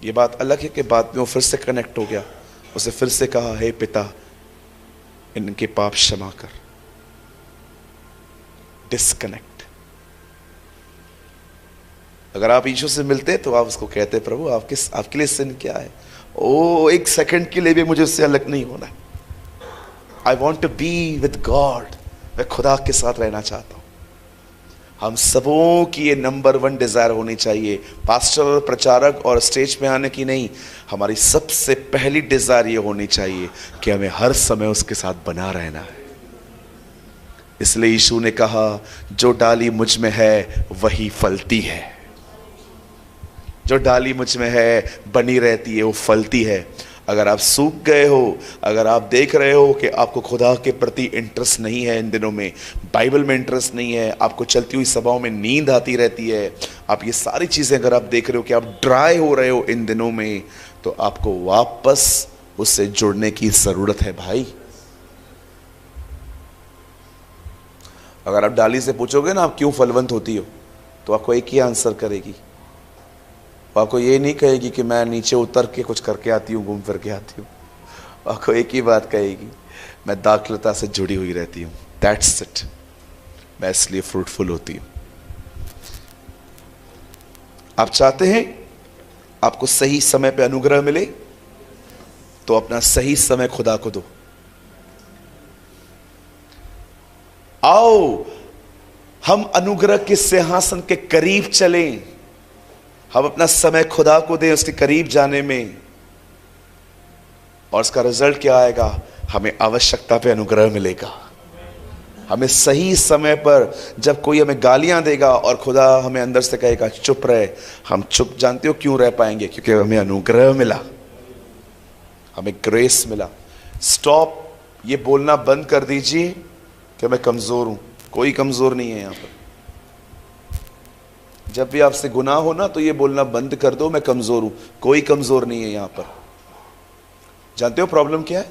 ये बात अलग है कि बाद में वो फिर से कनेक्ट हो गया, उसे फिर से कहा हे पिता इनके पाप क्षमा कर। डिस्कनेक्ट। अगर आप यीशु से मिलते तो आप उसको कहते प्रभु आपके लिए सिन क्या है? ओ एक सेकंड के लिए भी मुझे उससे अलग नहीं होना है। I want to be with God. मैं खुदा के साथ रहना चाहता हूं। हम सबों की ये नंबर 1 डिजायर होनी चाहिए, पास्टर और प्रचारक और स्टेज पे आने की नहीं। हमारी सबसे पहली डिजायर ये होनी चाहिए कि हमें हर समय उसके साथ बना रहना है। इसलिए यीशु ने कहा जो डाली मुझ में है वही फलती है। जो डाली मुझ में है बनी रहती है, वो फलती है। अगर आप सूख गए हो, अगर आप देख रहे हो कि आपको खुदा के प्रति इंटरेस्ट नहीं है, इन दिनों में बाइबल में इंटरेस्ट नहीं है, आपको चलती हुई सभाओं में नींद आती रहती है, आप ये सारी चीजें अगर आप देख रहे हो कि आप ड्राई हो रहे हो इन दिनों में, तो आपको वापस उससे जुड़ने की जरूरत है भाई। अगर आप डाली से पूछोगे ना आप क्यों फलवंत होती हो, तो आपको एक ही आंसर करेगी। आपको ये नहीं कहेगी कि मैं नीचे उतर के कुछ करके आती हूँ, घूम फिर के आती हूँ। आपको एक ही बात कहेगी, मैं दाखलता से जुड़ी हुई रहती हूँ, दैट्स इट। मैं इसलिए फ्रूटफुल होती हूँ। आप चाहते हैं आपको सही समय पे अनुग्रह मिले, तो अपना सही समय खुदा को दो। आओ हम अनुग्रह के सिंहासन के करीब चलें। हम अपना समय खुदा को दें उसके करीब जाने में, और उसका रिजल्ट क्या आएगा? हमें आवश्यकता पे अनुग्रह मिलेगा। हमें सही समय पर जब कोई हमें गालियां देगा और खुदा हमें अंदर से कहेगा चुप रहे, हम चुप जानते हो क्यों रह पाएंगे? क्योंकि हमें अनुग्रह मिला, हमें ग्रेस मिला। स्टॉप, ये बोलना बंद कर दीजिए कि मैं कमजोर हूं। कोई कमजोर नहीं है यहां पर। जब भी आपसे गुनाह हो ना, तो ये बोलना बंद कर दो मैं कमजोर हूं। कोई कमजोर नहीं है यहां पर। जानते हो प्रॉब्लम क्या है?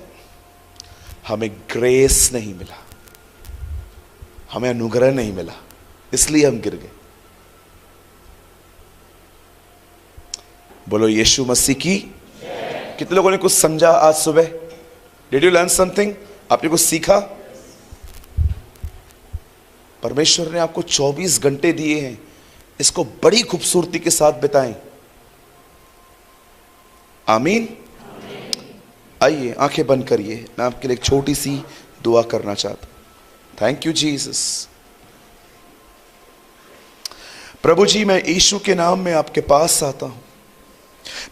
हमें ग्रेस नहीं मिला, हमें अनुग्रह नहीं मिला, इसलिए हम गिर गए। बोलो यीशु मसीह की। कितने लोगों ने कुछ समझा आज सुबह? Did you learn something? आपने कुछ सीखा? परमेश्वर ने आपको 24 घंटे दिए हैं, इसको बड़ी खूबसूरती के साथ बिताएं। आमीन। आइए आंखें बंद करिए, मैं आपके लिए एक छोटी सी दुआ करना चाहता हूं। Thank you Jesus. प्रभु जी, मैं यीशु के नाम में आपके पास आता हूं।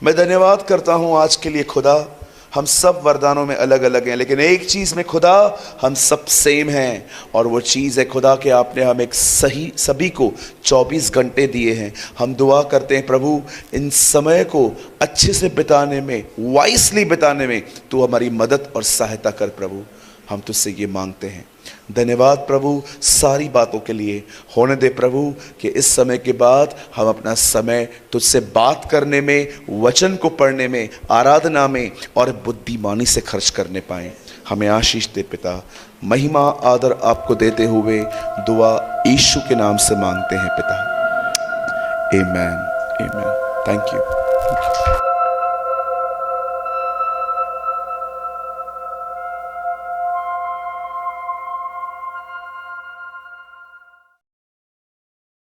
मैं धन्यवाद करता हूं आज के लिए खुदा। हम सब वरदानों में अलग अलग हैं, लेकिन एक चीज में खुदा हम सब सेम हैं, और वो चीज है खुदा कि आपने हमें एक सभी को 24 घंटे दिए हैं। हम दुआ करते हैं प्रभु, इन समय को अच्छे से बिताने में, वाइसली बिताने में तू हमारी मदद और सहायता कर प्रभु। हम तुझसे ये मांगते हैं। धन्यवाद प्रभु सारी बातों के लिए। होने दे प्रभु कि इस समय के बाद हम अपना समय तुझसे बात करने में, वचन को पढ़ने में, आराधना में और बुद्धिमानी से खर्च करने पाएं। हमें आशीष दे पिता। महिमा आदर आपको देते हुए दुआ यीशु के नाम से मांगते हैं पिता। Amen, amen. Thank you.